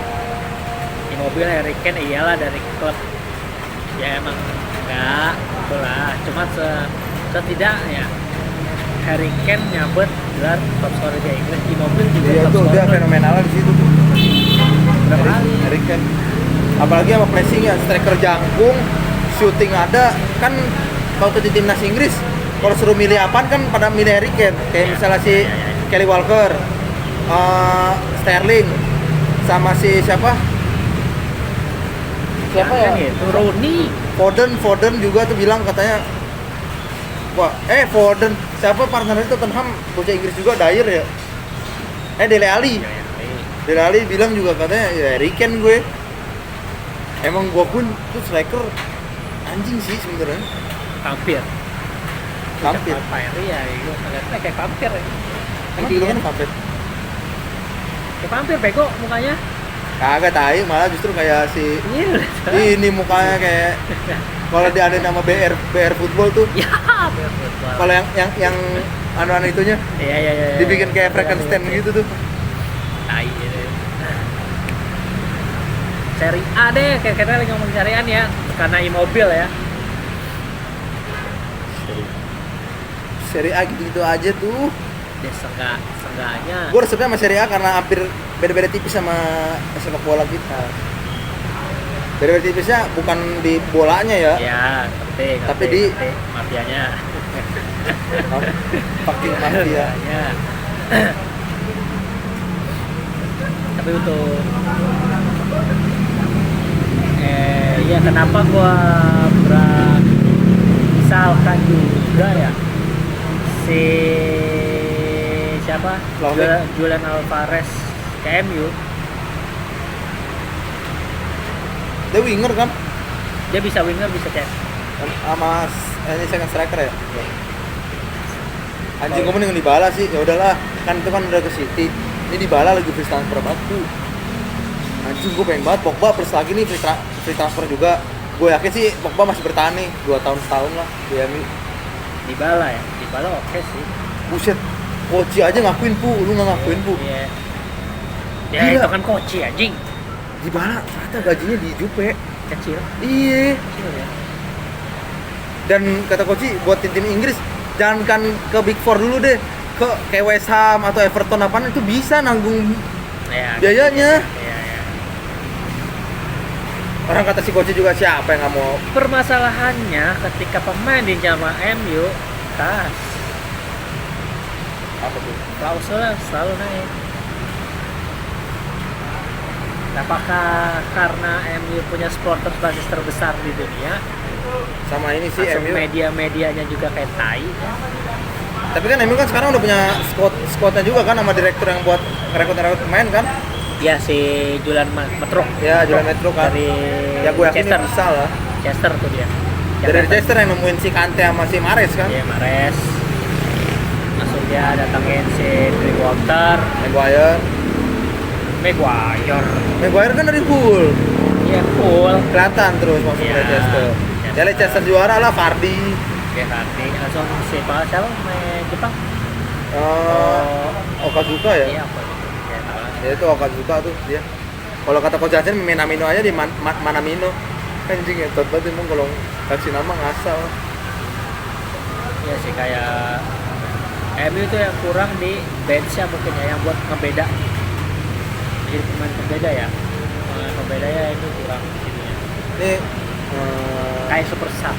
di mobil Harry Kane iyalah dari klub. Ya emang enggak, itulah. Cuma setidaknya Harry Kane nyabet gelar top scorer Liga Inggris, di mobil juga Iya top tuh, dia scorer. fenomenal di situ tuh. Berapa kali? Harry Kane. Apalagi sama pressing ya, striker jangkung, shooting ada. Kan waktu di timnas Inggris, kalau suruh milih apaan kan pada milih Harry Kane. Kayak misalnya si Kelly Walker, Sterling, sama si siapa ya? Itu Rooney. Foden juga tuh bilang katanya, Foden siapa partnernya itu Tottenham, bocah Inggris juga, Dyer ya, Dele Alli bilang juga katanya ya Harry Kane gue. Emang gue pun tuh striker anjing sih sebenarnya. Vampir. Vampir. Iya, itu ngeliatnya kayak vampir ya. Emang dulu kan vampir? Kayak vampir bego mukanya. Kagak tahu, malah justru kayak si Iya. ini mukanya kayak kalau ada nama BR Football tuh. Ya, Kalau yang anu itunya Iya. dibikin kayak Frankenstein gitu tuh. Tai gitu. Seri A deh, kita lagi ngomong Seri A nih ya, karena Immobile ya. Seri A gitu-gitu aja tuh. Ya seenggaknya. Gue resepnya sama Seri A karena hampir beda-beda tipis sama sepak bola kita. Beda-beda tipisnya bukan di bolanya ya. Ya, ngerti. Tapi di mafianya. Fucking mafia. Ya. Tapi untuk ya kenapa gua misalkan juga ya si siapa Julian Alvarez ke MU, Dia winger kan? dia bisa winger bisa cek. Sama ini second striker ya? Anjing gue mending Dybala sih. Ya udahlah, kan itu kan udah ke City. Ini Dybala lagi free transfer batu. Anjing gue pengen banget Pogba plus lagi nih free transfer juga. Gue yakin sih Pogba masih bertahan nih 2 tahun setahun lah di MU. Dybala oke sih. Buset, Koci aja ngakuin pu, lu nggak ngakuin pu. Iya. Ya Gila. itu kan Koci anjing. Dybala ternyata gajinya di Juve. Kecil Iya. ya. Dan kata Koci buat tim Inggris jangankan ke Big Four dulu deh, ke kayak West Ham atau Everton apaan itu bisa nanggung Ya, biayanya. Iya. Orang kata si Koci juga siapa yang nggak mau. Permasalahannya ketika pemain di sama MU tas Apa tuh? klausulnya selalu naik. Apakah karena MU punya supporter basis terbesar di dunia? Sama ini sih Langsung MU. media-medianya juga kayak tai. Tapi kan MU kan sekarang udah punya squadnya juga kan, sama direktur yang buat rekrut pemain kan. Ya si Julian Metruk. Ya Julian Metruk kan. Dari Ya gue yakin Chester. dia bisa lah. Chester tuh dia. Dari Chester yang nemuin si Kante sama si Mahrez kan. Iya Mahrez. Langsung dia datangin si Drinkwater. Maguire. Maguire kan dari Hull. Iya full. Kelihatan terus masuk Iya. Leicester. Ya Leicester juara lah Vardy. Oke nanti langsung siapa main Jepang? Okazuka ya. Iya apa? Kayak tahu lah. Ya itu Okazuka tuh dia. Kalau kata Coach Jansen Minamino aja di Manamino. Anjing ya, banget emang kalau kasih nama ngasal. Iya sih kayak MU itu yang kurang di bench-nya mungkin ya, yang buat ngebeda. Jadi pemain pembeda ya. Pemain pembeda ya itu kurang ininya. Ini Kayak super sub.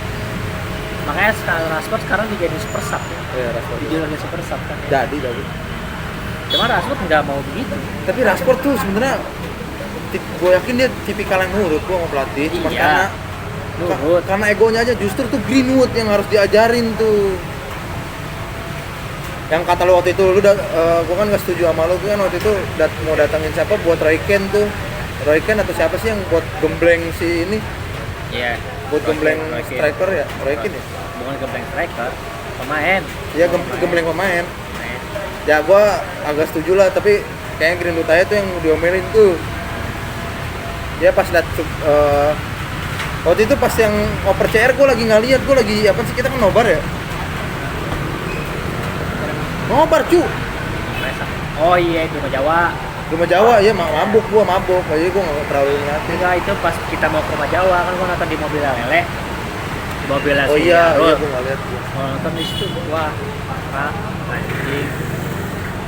Makanya sekarang Rashford sekarang dijadiin super sub ya. ya Rashford. Dijulukin super sub kan ya. Jadi. Cuma Rashford nggak mau begitu. Tapi Rashford tuh sebenarnya gue yakin dia tipikal yang nurut gua sama pelatih. Cuma Iya. karena Nurut. karena egonya aja justru tuh Greenwood yang harus diajarin tuh. Yang kata lo waktu itu lu gua kan nggak setuju sama lo kan waktu itu mau datangin siapa buat Roy Keane tuh. Roy Keane atau siapa sih yang buat gembleng si ini? Iya. Buat gembleng Roy Keane. striker ya? Roy Keane ya? Bukan gembleng striker, pemain. Iya gembleng pemain. Pemain. Ya gua agak setuju lah tapi kayaknya Greenwood aja tuh yang diomelin tuh. Dia pas liat waktu itu pas yang oper CR gue lagi nggak lihat, gue lagi apa sih, kita kan nobar ya? Nobar cu, Oh iya itu Rumah Jawa. rumah Jawa ya, mabuk, jadi gue nggak terlalu ngeliatin. Enggak, itu pas kita mau ke Rumah Jawa kan gua nonton di mobil Lele. Di mobil Oh iya, gue nggak lihat. Mau nonton di situ wah, anjing.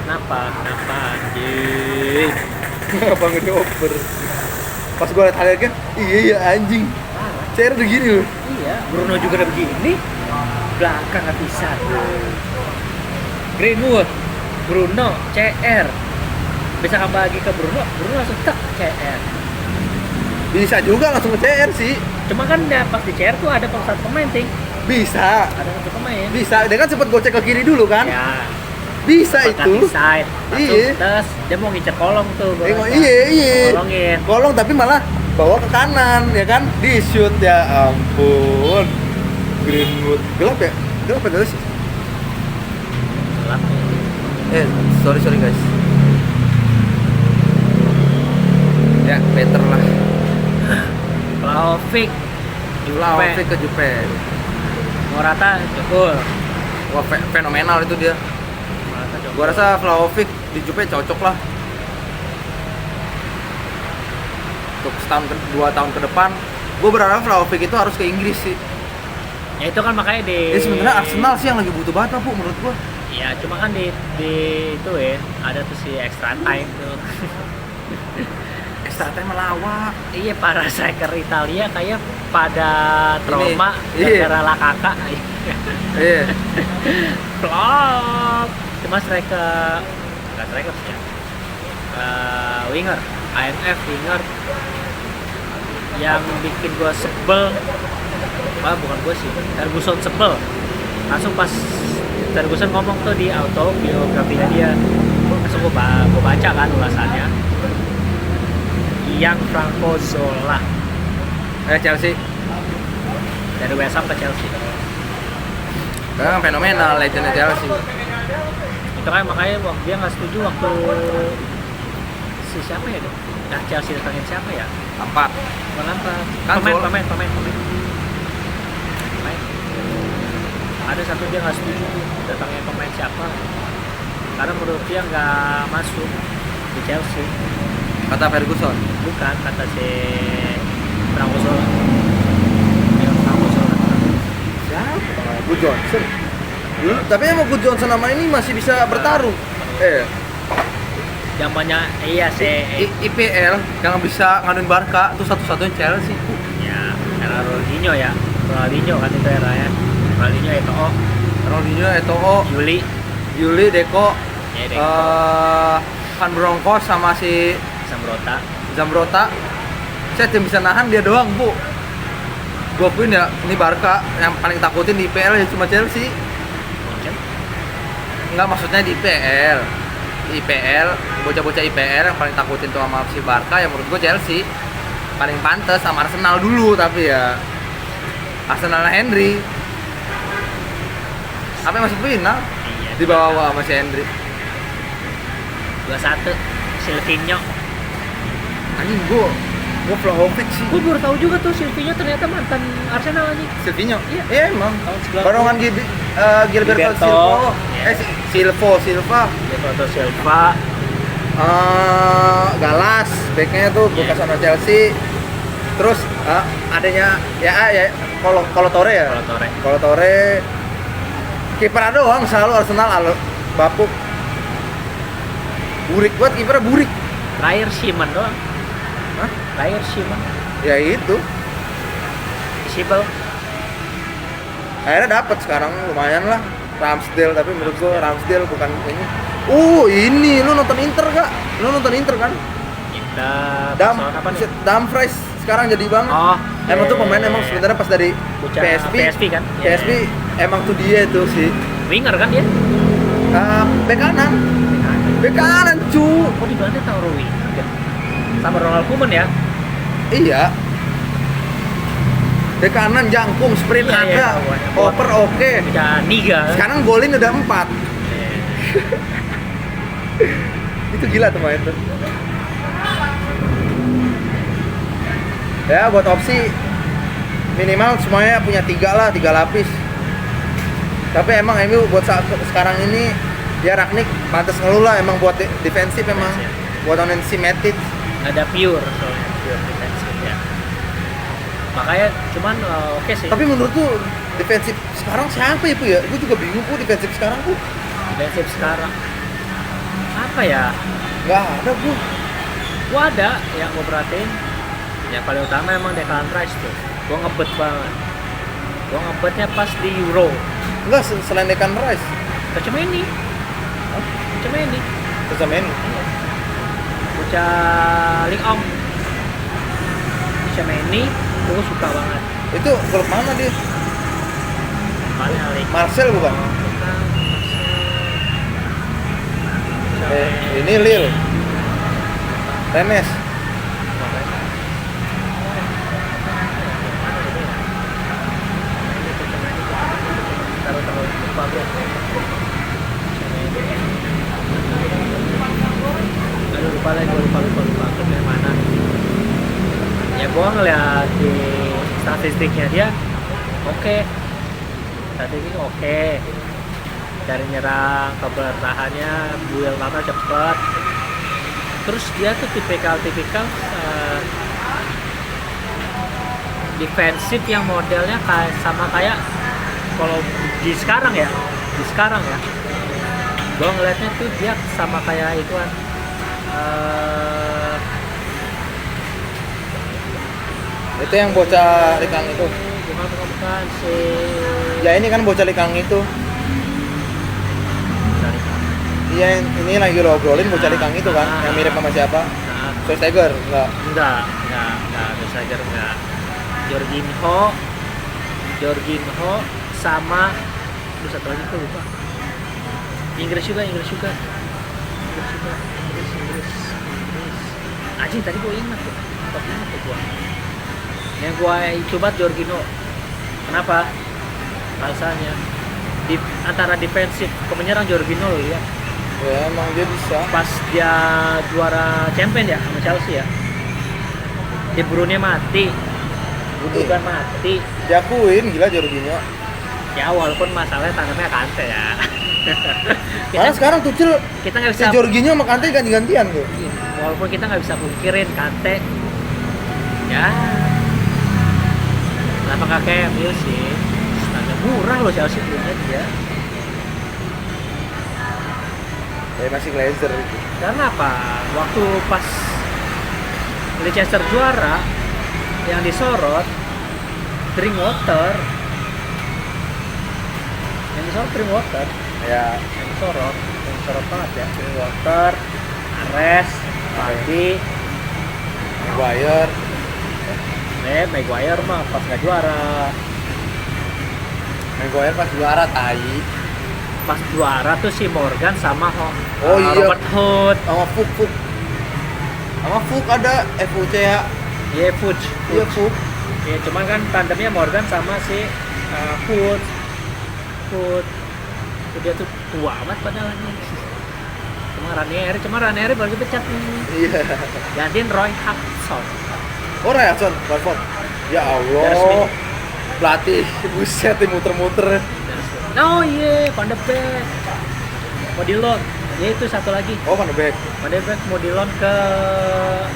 Kenapa anjing? Apa nggak dioper? Pas gue liat highlight kan, iya anjing. Parah. CR udah gini loh. Iya, Bruno juga udah begini. Belakang nggak bisa. Greenwood, Bruno, CR. Bisa kembali ke Bruno langsung tak CR. Bisa juga langsung ke CR sih. Cuma kan ya, pas di CR tuh ada satu pemain ting. Bisa. Ada satu pemain. Bisa. Dia kan sempet gocek ke kiri dulu kan? Ya. Bisa Pakai itu. side. Langsung Iya. tes. Dia mau ngincer kolong tuh. gua rasa. Iya. Kolongin. Kolong tapi malah bawa ke kanan ya kan, di shoot ya ampun. Greenwood gelap ya? Gelap ya sih? Gelap. Sorry guys. Ya, better lah. Vlahovic. Vlahovic ke Juve. Morata jebol. Wah, fenomenal itu dia. Morata jebol. Gua rasa Vlahovic di Juve cocok lah. Untuk setahun 2 tahun ke depan, gue berharap Vlahovic itu harus ke Inggris sih. Ya itu kan makanya di. Ya sebenarnya Arsenal sih yang lagi butuh banget lah, Bu, menurut gua. Ya cuma kan di itu ya ada tuh si extra time tuh. Extra time melawak. Iya para striker Italia kayak pada trauma iya. gara-gara Lakaka. Iya. Flop. Cuma striker nggak striker sih ya. Winger, IMF winger yang bikin gua sebel. Bukan gua sih, Ferguson sebel. Langsung pas Ferguson ngomong tuh di autobiografinya dia, langsung gua baca kan ulasannya. Yang Franco Zola Chelsea. dari West Ham ke Chelsea. Kan fenomenal legendnya Chelsea. Itu kan makanya dia nggak setuju waktu si siapa ya dong? Nah Chelsea datangin siapa ya? Lampard. Bukan Lampard. Kan Pemain. Ada satu dia nggak setuju tuh datangnya pemain siapa? Karena menurut dia nggak masuk di Chelsea. Kata Ferguson. Bukan kata si Franco Zola. Ya, Franco Zola. Siapa? Good Johnson. Tapi emang Good Johnson nama ini masih bisa bertarung. Zamannya iya sih. IPL yang bisa ngaduin Barca tuh satu-satunya Chelsea. Ya, era Ronaldinho ya. Ronaldinho kan itu era ya. Ronaldinho Eto'o, Ronaldinho, Eto'o, Yuli, Deco, ya deh. Van Bronckhorst sama si Zambrota. Saya yang bisa nahan dia doang, Bu. Gua akuin ya, ini Barca yang paling takutin di IPL ya cuma Chelsea. Enggak, maksudnya di IPL. Di IPL, bocah-bocah IPL yang paling takutin tuh sama si Barca ya menurut gua Chelsea. Paling pantas sama Arsenal dulu tapi ya Arsenal Henry. Apa yang masuk final? Iya. Di bawah sama si Henry. 2-1 Silvinho. Anjing gue Vlahovic sih. Gue baru tahu juga tuh Silvinho ternyata mantan Arsenal anjing. Silvinho? Iya. Iya emang. Tahun 90. Barongan Gilberto Gilberto. Silva. Iya. Silva. Gilberto Silva. Galas, backnya tuh Iya. bekas sama Chelsea. Terus adanya ya Kolo Torre ya. Kalau Torre. Kolo Torre. Kiper doang selalu Arsenal bapuk. Burik banget kipernya burik. Terakhir Simon doang. Hah? Terakhir Simon. Ya itu. Sibel. Akhirnya dapat sekarang lumayan lah. Ramsdale, tapi menurut gua Ramsdale bukan ini. Ini lu nonton Inter gak? Lu nonton Inter kan? Indah. Apa nih? Dumfries sekarang jadi banget. Oh. Emang tuh pemain emang sebenarnya pas dari Bocah PSV kan? PSV emang tuh dia tuh sih. Winger kan dia? Bek kanan. Bek kanan cu. Oh di Belanda taruh winger. Sama Ronald Koeman ya? Iya. Bek kanan jangkung sprint Iya, iya, ada. tahu. Oper oke. Bisa Niga. Sekarang golin udah 4. Itu gila tuh main tuh. Ya buat opsi minimal semuanya punya 3 lapis. Tapi emang MU buat saat sekarang ini ya Ragnik pantas ngeluh lah emang buat defensif emang buat onen si Matic. Ada pure soalnya pure defensif ya. Makanya cuman oke sih. Tapi menurut tuh defensif sekarang siapa ya Bu ya? Gue juga bingung Bu defensif sekarang Bu. Defensif sekarang apa ya? Nggak ada Bu. Gua ada yang gue perhatiin. Yang paling utama emang Declan Rice tuh. Gua ngebet banget. Gua ngebetnya pas di Euro. Enggak selain Declan Rice. Cuma ini. Cuma ini. Terus sama ini. Bocah Ling Ong. Cuma ini. Gue suka banget. Itu klub mana dia? Mana Ling? Marcel bukan? Bukan. Ini Lille. Rennes. Aduh lupa lagi, lupa ke mana. Ya gua ngeliat di statistiknya dia oke. Statistiknya oke. Dari nyerang ke bertahannya duel mata cepet. Terus dia tuh tipikal defensif yang modelnya kayak kalau di sekarang ya gue ngeliatnya tuh dia sama kayak ituan Itu yang bocah Likang itu. bukan si Ya ini kan bocah Likang itu. Iya ini lagi lo obrolin bocah Likang itu kan, yang mirip sama siapa? nah, Schweinsteiger, enggak. enggak Schweinsteiger enggak. Jorginho sama satu lagi tuh lupa. Inggris juga. Anjing tadi gue ingat tuh. Gua. Yang gue coba Jorginho. Kenapa? Alasannya antara defensif ke penyerang Jorginho loh ya. Ya emang dia bisa. Pas dia juara champion ya sama Chelsea ya. De Bruyne mati. Gundogan mati. Diakuin gila Jorginho. Ya walaupun masalahnya tangannya Kante ya. Karena sekarang Tuchel kita nggak si bisa Jorginho sama Kante ganti-gantian tuh. walaupun kita nggak bisa pungkirin Kante ya kenapa nggak kayak MU sih standar murah loh Chelsea punya dia Ya masih Glazer itu. karena apa waktu pas Leicester juara yang disorot Drinkwater Ya yang disorot banget ya Drinkwater Ares Vardy Maguire mah pas nggak juara Maguire pas juara tai. pas juara tuh si Morgan sama Oh iya. Robert Hood Sama Fuk. Sama Fuk ada FUC ya. iya Fuchs Iya Fuk. ya cuman kan tandemnya Morgan sama si Hood dia tuh tua amat padahal ini sama Ranieri, cuma Ranieri baru dipecat nih. Iya. Gantiin Roy Hodgson. Oh, Rayson, Watford. Ya Resmi. Allah. Pelatih, buset nih muter-muter. Oh iya, Van de Beek mau di loan. Ya itu satu lagi. Oh, Van de Beek. Van de Beek mau di loan ke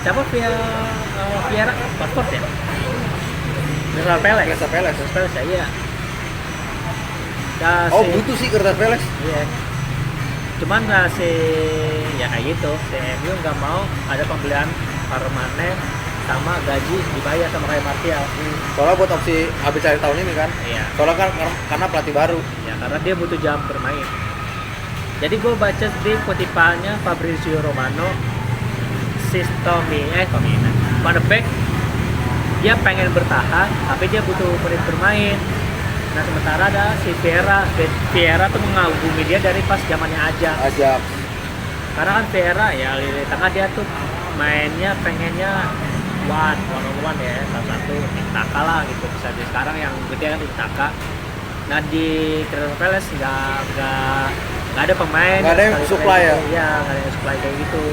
siapa? Vieira, Watford ya? Crystal Palace. Crystal Palace. Crystal Palace ya, iya. Nah, Oh, butuh sih Crystal Palace. Iya. Cuman si ya kayak gitu, si MU nggak mau ada pembelian permanen sama gaji dibayar sama kayak Martial. Soalnya buat opsi habis akhir tahun ini kan. Iya. Soalnya kan karena pelatih baru. Ya karena dia butuh jam bermain. Jadi gue baca di kutipannya Fabrizio Romano, Van de Beek dia pengen bertahan, tapi dia butuh menit bermain. Nah sementara ada si Vieira tuh mengagumi dia dari pas zamannya Ajax. Karena kan Vieira ya di tengah dia tuh mainnya pengennya one on one ya, salah satu Tiki-taka lah gitu bisa di sekarang yang gede kan Tiki-taka. Nah di Crystal Palace nggak ada pemain. Nggak ada yang supply ya? Iya nggak ada yang supply kayak gitu.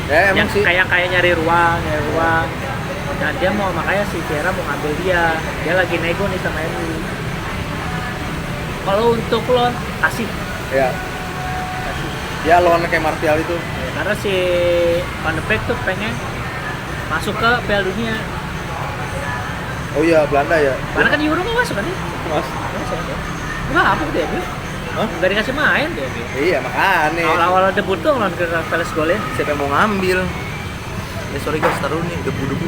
Ya emang Yang sih. kayak nyari ruang. Nah dia mau makanya si Vieira mau ngambil dia lagi nego nih sama MU. Kalau untuk loan kasih. Ya. Ya lawan kayak Martial itu. Ya, karena si Van de Beek tuh pengen masuk ke Piala Dunia. Oh iya, Belanda ya. Karena kan Euro nggak masuk kan? Mas. Nggak apa dia MU. Hah? Nggak dikasih main dia MU. Iya, makanya. Awal-awal debut tuh lawan Crystal Palace golnya. Siapa yang mau ngambil? Sorry guys, taruh nih debu-debu.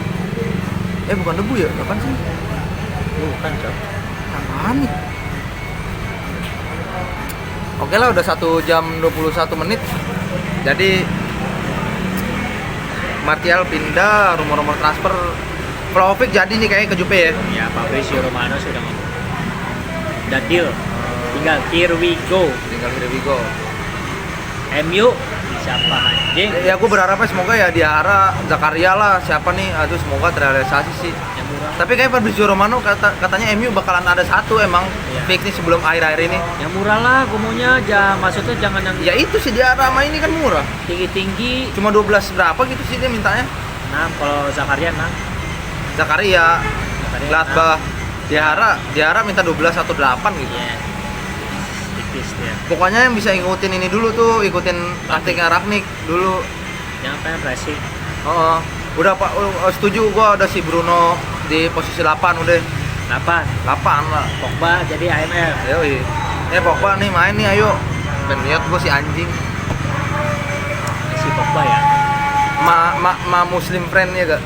Bukan debu ya? Apaan sih? Bukan Cok. Apaan nih? Oke lah, udah 1 jam 21 menit. Jadi Martial pindah, rumor-rumor transfer Vlahovic jadi nih kayaknya ke Juve ya. Ya Fabrizio Romano sudah ngomong. Udah deal. Tinggal here we go. Here we go. MU siapa anjing? Ya gue berharapnya semoga ya Diarra, Zakaria lah, siapa nih, aduh semoga terrealisasi sih. Yang murah. Tapi kayak Fabrizio Romano katanya MU bakalan ada satu emang Iya. fix nih sebelum akhir-akhir ini. Yang murah lah, gue maunya maksudnya jangan yang Ya itu sih Diarra sama ini kan murah. tinggi-tinggi. Cuma 12 berapa gitu sih dia mintanya. 6 kalau Zakaria 6. Zakaria, Gladbach, Diarra minta 12 atau 8 gitu. Iya. Tipis dia. Pokoknya yang bisa ngikutin ini dulu tuh, ikutin taktiknya Rangnick dulu. Yang pengen pressing. Oh, udah Pak, setuju gua ada si Bruno di posisi 8 udah. 8 lah. Pogba jadi AML. Yoi. Pogba nih main nih ayo. Dan lihat gua si anjing. Si Pogba ya. Ma muslim friend ya gak?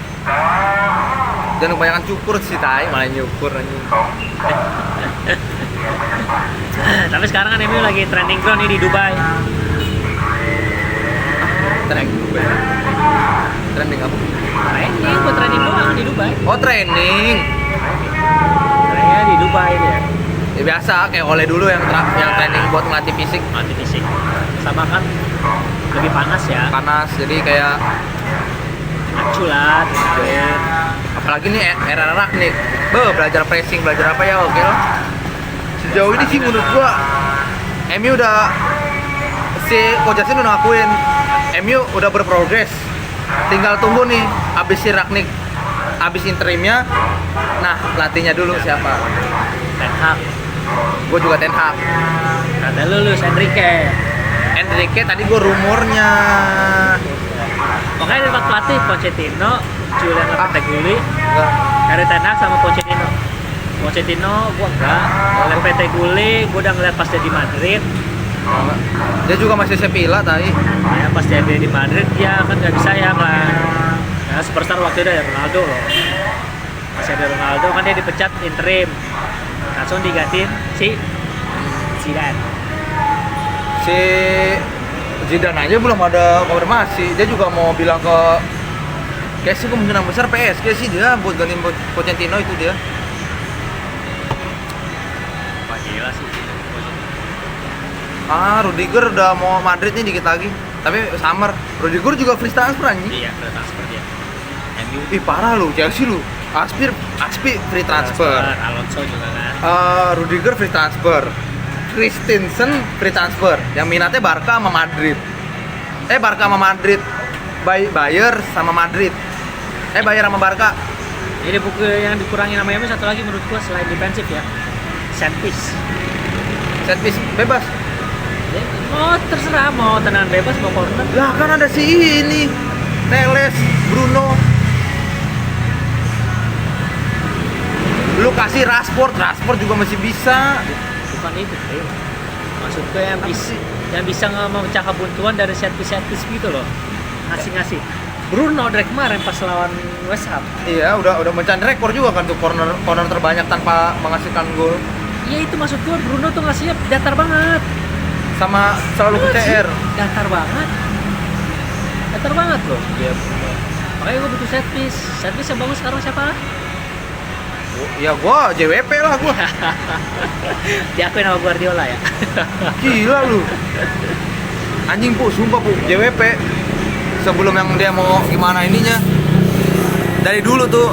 Jangan kebanyakan cukur sih tai, malah nyukur anjing. Tapi sekarang kan MU lagi trending ground nih di Dubai. Trending apa? Trending, buat trending doang di Dubai. Oh, training. Trendingnya di Dubai dia. Ya biasa kayak oleh dulu yang training buat ngelatih fisik. Mati fisik. Sama kan lebih panas ya. Panas jadi kayak Acu lah, gitu. apalagi nih era Rangnick. Belajar pressing, belajar apa ya oke lah. Sejauh ini sih menurut gua MU udah si Coach Justin udah ngakuin MU udah berprogres. Tinggal tunggu nih abis si Rangnick abis interimnya. Nah, pelatihnya dulu siapa? Ten Hag. Gua juga Ten Hag. Ada lulus Enrique tadi gua rumornya. Pokoknya ada 4 pelatih, Pochettino, Julian Lopetegui, Enggak. Erik ten Hag sama Pochettino. Pochettino gua enggak. Lopetegui gua udah ngeliat pas dia di Madrid. Dia juga masih Sevilla tadi. Ya pas dia di Madrid dia kan nggak bisa ya kan. Ya superstar waktu itu ada Ronaldo loh. Masih ada Ronaldo kan dia dipecat interim. Langsung digantiin si Zidane. Si Zidane aja belum ada konfirmasi. Dia juga mau bilang ke kayak sih kemungkinan besar PSG sih dia buat gantiin Pochettino itu dia. Wah gila sih. Rudiger udah mau Madrid nih dikit lagi. Tapi summer. Rudiger juga free transfer anjing. Iya, free transfer dia. MU Ih parah lu, Chelsea lu. Aspi free transfer. Alonso juga kan. Rudiger free transfer. Christensen free transfer. Yang minatnya Barca sama Madrid. Barca sama Madrid. Bayern sama Madrid. Bayern sama Barca. Jadi buku yang dikurangi nama Miami satu lagi menurut gua selain defensif ya, set piece. Set piece bebas. Oh terserah mau tendangan bebas mau corner. Lah kan ada si ini. Teles, Bruno. Lu kasih Rashford juga masih bisa. Bukan itu, Bro. Maksud gue yang bisa memecah kebuntuan dari set piece gitu loh. Ngasih. Bruno dari kemarin pas lawan West Ham. Iya, udah mencatat rekor juga kan tuh corner terbanyak tanpa menghasilkan gol. Iya itu maksud gue, Bruno tuh ngasihnya datar banget. Sama selalu ke CR. Datar banget loh dia. Makanya gue butuh set piece yang bagus sekarang siapa? Ya gua JWP lah gua. Diakuin sama Guardiola ya. Gila lu. Anjing sumpah JWP. Sebelum yang dia mau gimana ininya. Dari dulu tuh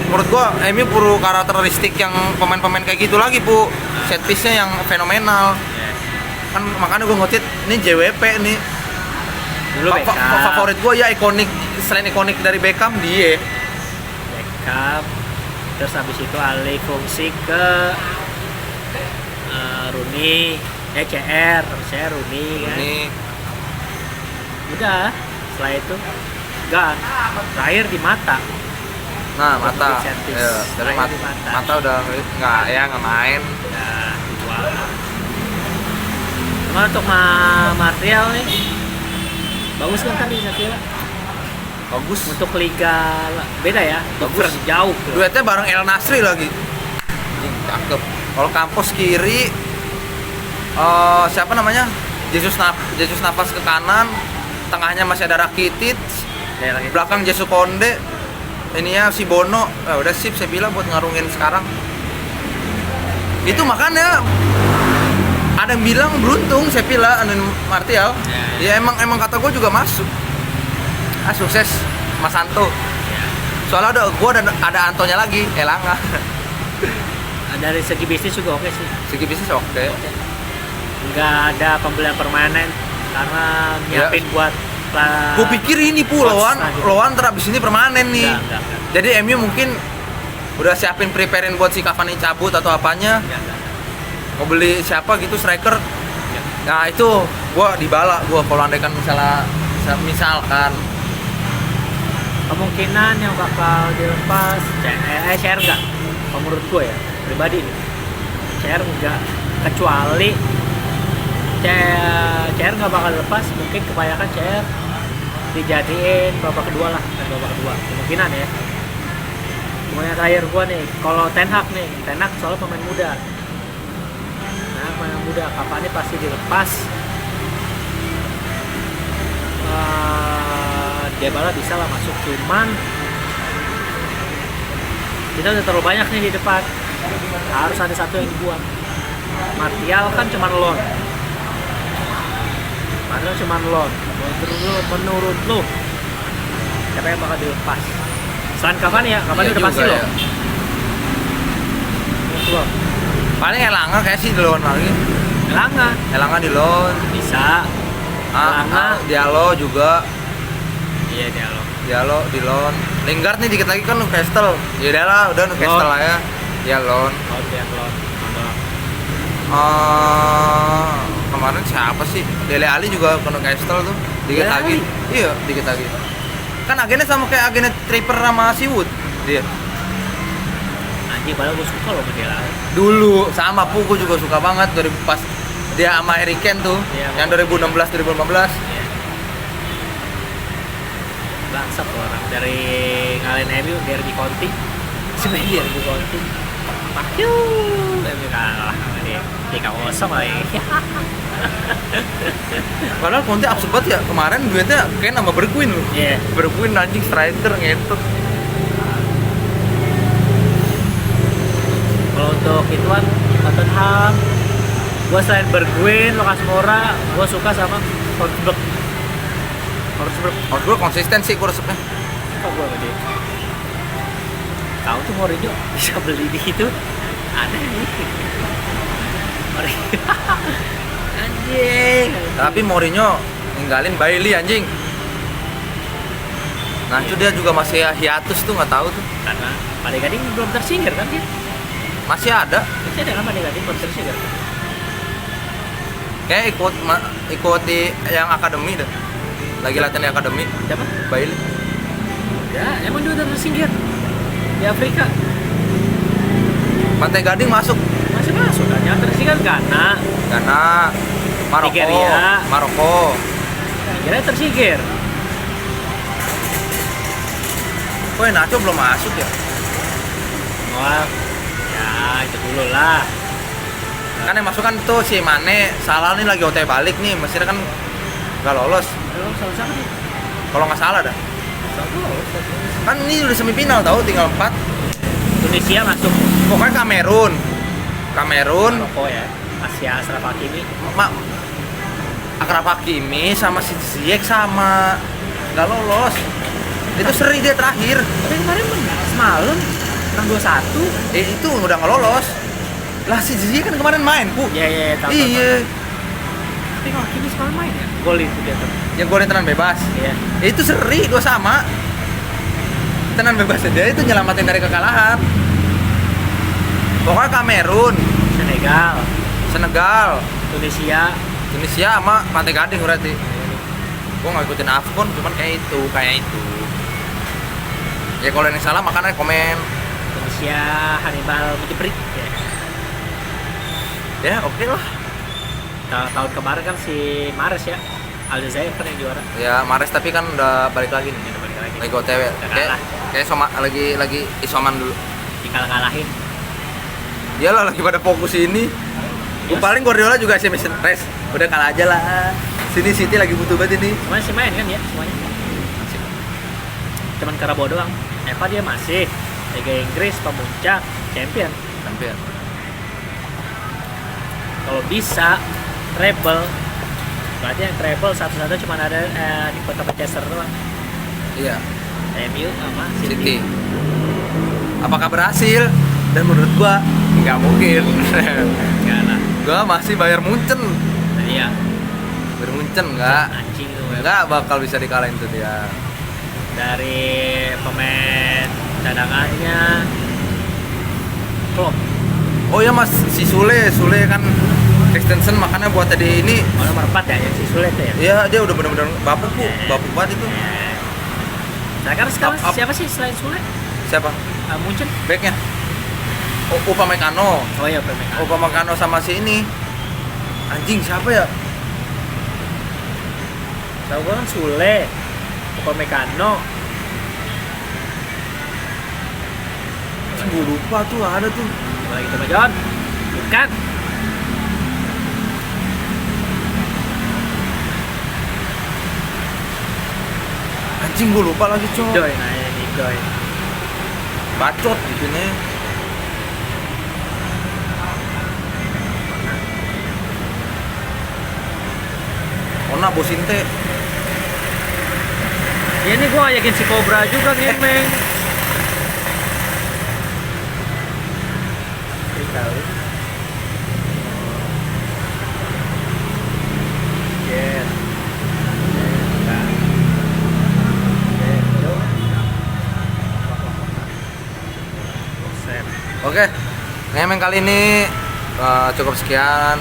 menurut gua MU perlu karakteristik yang pemain-pemain kayak gitu lagi, Set piece-nya yang fenomenal. Kan makanya gua ngotit ini JWP nih. Dulu Favorit gua ya ikonik, selain ikonik dari Beckham dia. Beckham. Terus habis itu alih fungsi ke Rooney, CR Rooney kan. Udah, setelah itu Gan. Terakhir di Mata. Nah, Mata. Ya, dari Mata udah nggak main. Udah dua. Cuma untuk Martial nih bagus kan tadi Shakira? Bagus. Untuk liga beda ya, Bagus. Jauh. Duetnya bareng El Nasri lagi. Cakep. Kalau Campos kiri, siapa namanya? Jesus Navas ke kanan, tengahnya masih ada Rakitic, belakang Jesus Konde, ininya si Bono. Udah sip saya bilang buat ngarungin sekarang. Itu makanya ada yang bilang beruntung saya bilang Martial. Ya emang kata gue juga masuk. Sukses Mas Anto. Soalnya ada Antonya lagi, Elanga. Dari segi bisnis juga oke sih. Segi bisnis oke. Nggak ada pembelian permanen karena nyiapin buat gue pikir ini lawan terabis ini permanen nih. Enggak. Jadi MU mungkin udah siapin preparein buat si Cavani cabut atau apanya. Mau beli siapa gitu striker. Nah itu gua kalau andaikan misalkan kemungkinan yang bakal dilepas CR enggak, menurut gue ya pribadi nih CR enggak, kecuali CR nggak bakal lepas, mungkin kebanyakan CR dijadiin babak kedua kemungkinan ya. Kemudian terakhir gue nih kalau Ten Hag soalnya pemain muda, Cavani pasti dilepas. Dybala bisa lah masuk, cuman kita udah terlalu banyak nih di depan, harus ada satu yang dibuang. Martial kan cuma loan. Menurut lu siapa yang bakal dilepas? Selain Cavani ya, Cavani udah pasti loh. Paling Elanga kayak sih di loan lagi. Elanga di loan. Bisa. Diallo juga. Iya Diallo di loan. Lingard nih dikit lagi kan Newcastle. Ya udah Newcastle lah ya. Dia loan. Kemarin siapa sih? Dele Alli juga ke Newcastle tuh. Dikit lagi. Iya, dikit lagi. Kan agennya sama kayak agennya Tripper sama si Wood dia. Anjing padahal gue suka loh sama Dele Alli. Dulu sama gue juga suka banget dari pas dia sama Harry Kane tuh. Yang 2016 2015. Bangsat tuh orang dari ngalahin MU Derby County. Sebenarnya Derby County. Pakyu, MU kalah sama dia. 3-0 lagi. Padahal Conte absurd banget ya, kemarin duetnya kayak nama Bergwijn loh. Iya. Bergwijn anjing striker ngetut. Kalau untuk ituan Tottenham, gue selain Bergwijn, Lucas Moura, gue suka sama Forsberg konsisten sih gue resepnya. Suka gue sama dia. Tahu tuh Mourinho bisa beli di situ, aneh nih. Anjing. Tapi Mourinho ninggalin Bailey anjing. Nah itu dia juga masih hiatus tuh, nggak tahu tuh. Karena Made Gading belum tersingkir kan dia. Masih ada. Masih ada kan Made Gading belum tersingkir. Kayak ikut di yang akademi dah. Lagi latihan di akademi. Siapa? Bailey. Ya, emang dia udah tersingkir di Afrika. Pantai Gading masuk. Masih masuk kan? Yang tersingkir Ghana, Maroko. Nigeria. Maroko. Kira tersingkir. Kok Nacho belum masuk ya? Wah, ya itu dulu lah. Kan yang masuk kan tuh si Mane, Salah nih lagi OTW balik nih, Mesir kan nggak lolos. Belum salah siapa nih? Kalau nggak salah dah. Kan ini udah semifinal tahu, tinggal 4. Tunisia masuk. Pokoknya Kamerun, Maroko ya. Asia Ashraf Hakimi. Akraf Hakimi sama si Ziyech sama nggak lolos. Itu seri dia terakhir. Tapi kemarin menang semalam menang 2-1. Itu udah nggak lolos. Lah si Ziyech kan kemarin main, Bu. Iya, tahu. Iya. Tapi kalau Hakimi semalam main ya? Gol itu dia tuh. Yang golnya tenan bebas. Iya. Itu seri, 2 sama. Tenan bebas dia itu nyelamatin dari kekalahan. Pokoknya Kamerun, Senegal, Tunisia sama Pantai Gading berarti. Gua nggak ikutin AFCON, cuman kayak itu. Ya kalau yang salah makanya komen. Tunisia Hannibal Mujibrik ya. Ya oke lah. Tahun kemarin kan si Mahrez ya, Aljazair kan yang juara. Ya Mahrez tapi kan udah balik lagi nih. Udah balik lagi. Lagi OTW. Kayak lagi isoman dulu. Dikalah-kalahin. Iyalah lagi pada fokus ini. Yes. Paling Guardiola juga sih mission rest. Udah kalah aja lah. Sini City lagi butuh banget ini. Masih main kan ya semuanya. Cuman Karabo doang. Eva dia masih Liga Inggris pemuncak champion. Kalau bisa treble, berarti yang treble satu-satu cuma ada di kota Manchester doang. Iya. MU sama City. Apakah berhasil? Dan menurut gua nggak mungkin. Enggak lah. Gua masih Bayern Munchen. Iya. Bayern Munchen nggak. Anjing lu. Nggak bakal bisa dikalahin tuh dia. Dari pemain cadangannya Klopp. Oh ya Mas, si Sule kan Christensen makanya buat tadi ini. Oh, nomor 4 ya, yang si Sulit ya. Iya dia udah benar-benar bapuk banget itu. Sekarang siapa sih selain Sule? Siapa? Munchen. Backnya? Upamecano. Oh iya, Upamecano. Upamecano sama si ini. Anjing siapa ya? Tahu gua kan Sule, Upamecano. Gue lupa tuh ada tuh. Coba lagi coba John. Bukan. Anjing gue lupa lagi cok. Nidoy, nah ya Nidoy. Bacot gitu nih. Ona Bosinte. Ya ini gua ngajakin si Cobra juga ngemeng. Tahu. Yes. Oke, ngemeng kali ini cukup sekian.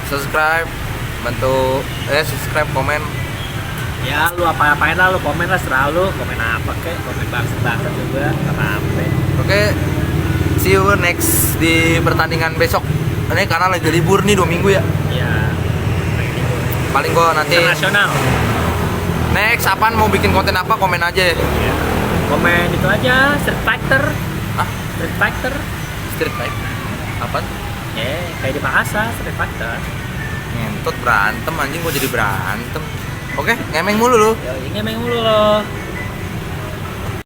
Subscribe, subscribe, komen. Ya lu apa-apain lah, lu komen lah, serah lu. Komen apa kek, komen bangsat juga, apa-apa. Oke, see you next di pertandingan besok. Ini karena lagi libur nih 2 minggu ya. Ya. Paling gua nanti Internasional. next apaan mau bikin konten apa komen aja. Ya. Komen itu aja, Street Fighter. Ah, Street Fighter. Street Fight. Apaan? Kayak di Makassar, Street Fighter. Ngentot berantem anjing, gua jadi berantem. Oke, ngemeng mulu lu. Ini emang mulu loh.